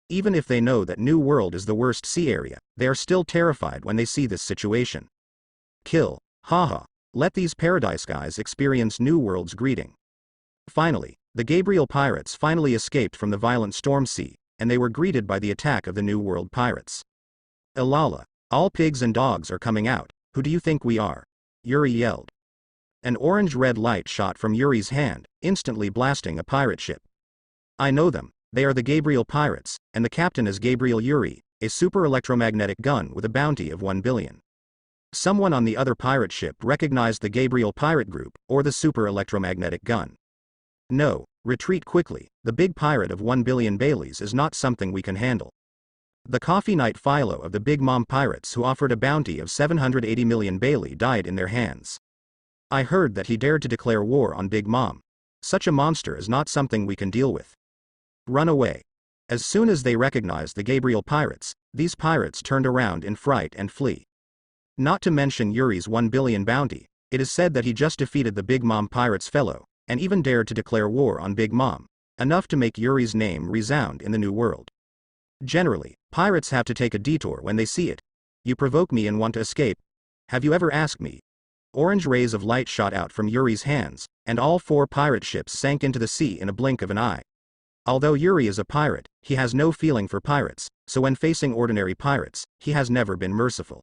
Even if they know that New World is the worst sea area, they are still terrified when they see this situation. Kill, haha, let these paradise guys experience New World's greeting. Finally, the Gabriel pirates finally escaped from the violent storm sea, and they were greeted by the attack of the New World pirates. Ilala, all pigs and dogs are coming out, who do you think we are? Yuri yelled. An orange-red light shot from Yuri's hand, instantly blasting a pirate ship. I know them, they are the Gabriel pirates, and the captain is Gabriel Yuri, a super electromagnetic gun with a bounty of 1 billion. Someone on the other pirate ship recognized the Gabriel pirate group, or the super electromagnetic gun. No, retreat quickly, the big pirate of 1 billion Baileys is not something we can handle. The Coffee Knight Philo of the Big Mom pirates who offered a bounty of 780 million Bailey died in their hands. I heard that he dared to declare war on Big Mom. Such a monster is not something we can deal with. Run away. As soon as they recognized the Gabriel pirates, these pirates turned around in fright and flee. Not to mention Yuri's 1 billion bounty, it is said that he just defeated the Big Mom pirates fellow, and even dared to declare war on Big Mom, enough to make Yuri's name resound in the New World. Generally, pirates have to take a detour when they see it. You provoke me and want to escape. Have you ever asked me? Orange rays of light shot out from Yuri's hands, and all 4 pirate ships sank into the sea in a blink of an eye. Although Yuri is a pirate, he has no feeling for pirates, so when facing ordinary pirates, he has never been merciful.